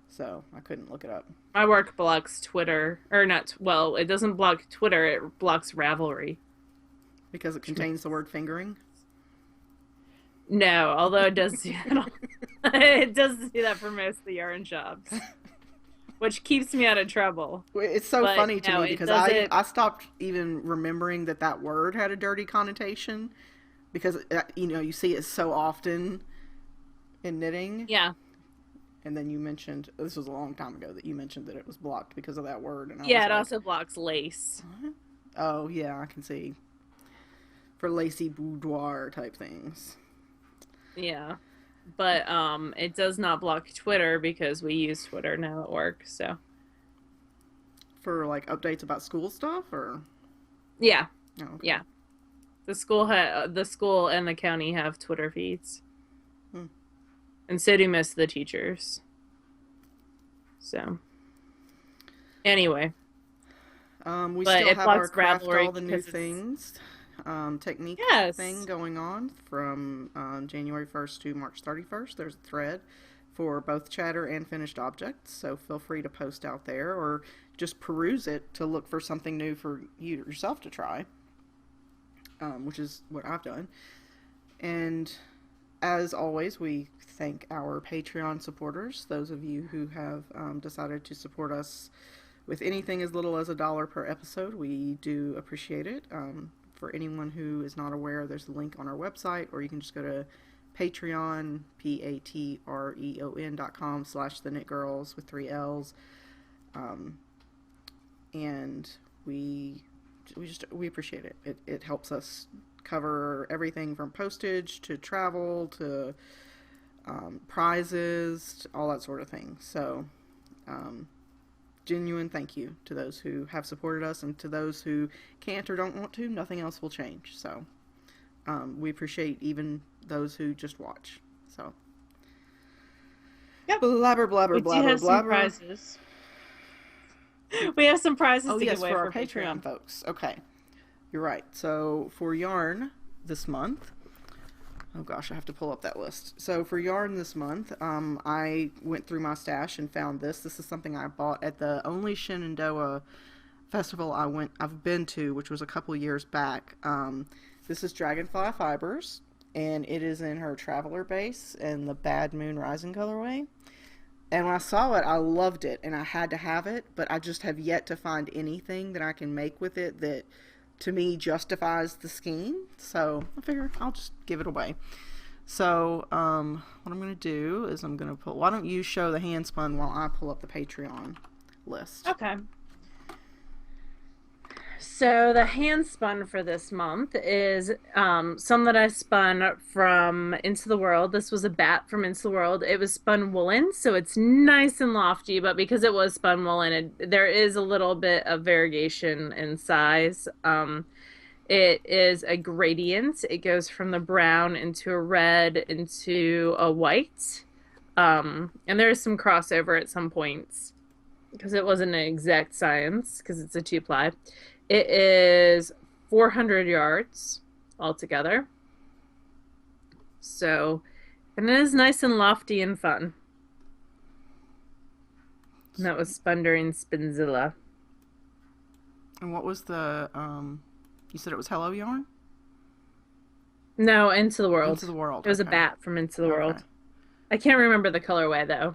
So I couldn't look it up. My work blocks Twitter. Or not, well, it doesn't block Twitter, it blocks Ravelry. Because it contains the word fingering? No, although it does do that. It does do that for most of the yarn shops. Which keeps me out of trouble. It's so funny to me because I stopped even remembering that word had a dirty connotation. Because, you see it so often in knitting. Yeah. And then you mentioned, this was a long time ago, that you mentioned that it was blocked because of that word. And it also blocks lace. Oh, yeah, I can see. For lacy boudoir type things. Yeah. But it does not block Twitter because we use Twitter now at work, so. For, like, updates about school stuff, or? Yeah. Oh, okay. Yeah. The school and the county have Twitter feeds. And so do most of the teachers. So. Anyway. We still have our craft all the new things technique thing going on from January 1st to March 31st. There's a thread for both chatter and finished objects, so feel free to post out there or just peruse it to look for something new for you yourself to try, which is what I've done. And as always, we thank our Patreon supporters, those of you who have decided to support us with anything as little as $1 per episode. We do appreciate it. For anyone who is not aware, there's a link on our website, or you can just go to Patreon, patreon.com/TheKnitGirlls with 3 L's. And we appreciate it. It helps us cover everything from postage to travel to prizes, all that sort of thing. So, genuine thank you to those who have supported us, and to those who can't or don't want to. Nothing else will change. So, we appreciate even those who just watch. So, yep. Blabber, blabber, blabber, blabber. Prizes. We have some prizes to give away for our Patreon folks. Okay, you're right. So for yarn this month, oh gosh, I have to pull up that list. So for yarn this month, I went through my stash and found this. This is something I bought at the only Shenandoah festival I've been to, which was a couple years back. This is Dragonfly Fibers, and it is in her Traveler base in the Bad Moon Rising colorway. And when I saw it, I loved it, and I had to have it, but I just have yet to find anything that I can make with it that, to me, justifies the scheme. So I figure I'll just give it away. So what I'm going to do is I'm going to why don't you show the hand spun while I pull up the Patreon list. Okay. So the hand spun for this month is some that I spun from Into the World. This was a bat from Into the World. It was spun woolen, so it's nice and lofty, but because it was spun woolen, there is a little bit of variation in size. It is a gradient. It goes from the brown into a red into a white. And there's some crossover at some points because it wasn't an exact science because it's a 2-ply. It is 400 yards altogether. So, and it is nice and lofty and fun. And that was spun during Spinzilla. And what was the, you said it was Hello Yarn? No, Into the World. Into the World. It was a bat from Into the World. I can't remember the colorway, though.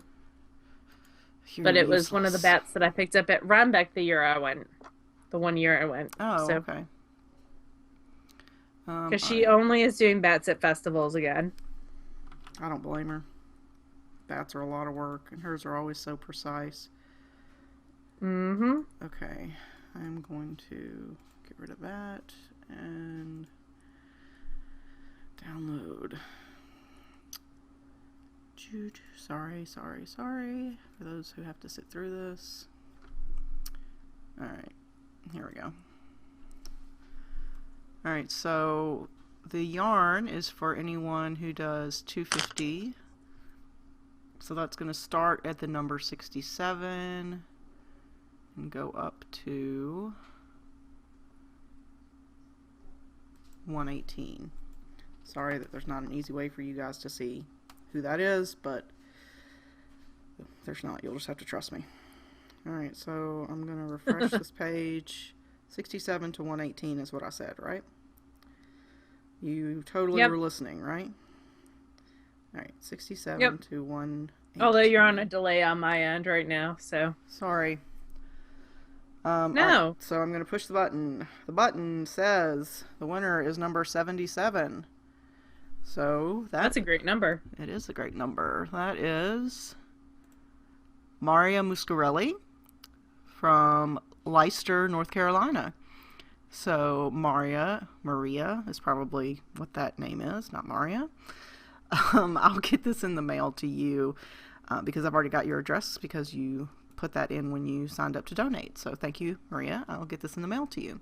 But it was one of the bats that I picked up at Rhinebeck the year I went. The 1 year I went. Oh, so. Okay. Because she only is doing bats at festivals again. I don't blame her. Bats are a lot of work, and hers are always so precise. Mm-hmm. Okay. I'm going to get rid of that, and Download. Sorry. For those who have to sit through this. Alright. Here we go. Alright, so the yarn is for anyone who does 250. So that's going to start at the number 67 and go up to 118. Sorry that there's not an easy way for you guys to see who that is, but there's not. You'll just have to trust me. Alright, so I'm going to refresh this page. 67 to 118 is what I said, right? You totally were listening, right? Alright, 67 to 118. Although you're on a delay on my end right now, so. Sorry. No. Right, so I'm going to push the button. The button says the winner is number 77. So that's a great number. It is a great number. That is Maria Muscarelli from Leicester, North Carolina. So Maria is probably what that name is, not Maria. I'll get this in the mail to you because I've already got your address because you put that in when you signed up to donate. So thank you, Maria. I'll get this in the mail to you.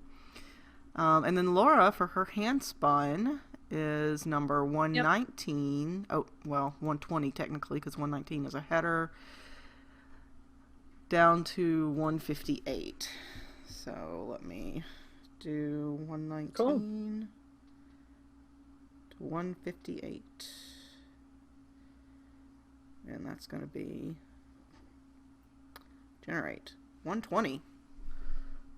And then Laura, for her hand spun, is number 119. Oh, well, 120 technically because 119 is a header. Down to 158. So let me do 119 to 158. And that's going to be generate 120.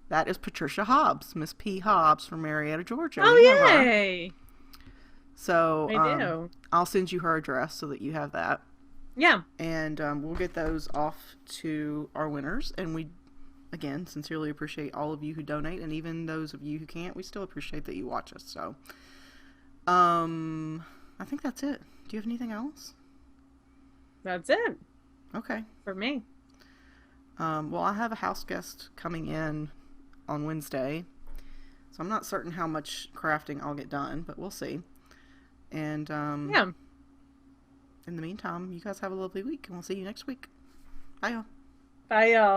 That is Patricia Hobbs, Miss P. Hobbs from Marietta, Georgia. Oh, yay! So I do. I'll send you her address so that you have that. Yeah. And we'll get those off to our winners. And we, again, sincerely appreciate all of you who donate. And even those of you who can't, we still appreciate that you watch us. So I think that's it. Do you have anything else? That's it. Okay. For me. Well, I have a house guest coming in on Wednesday. So I'm not certain how much crafting I'll get done, but we'll see. And yeah. In the meantime, you guys have a lovely week, and we'll see you next week. Bye, y'all. Bye, y'all.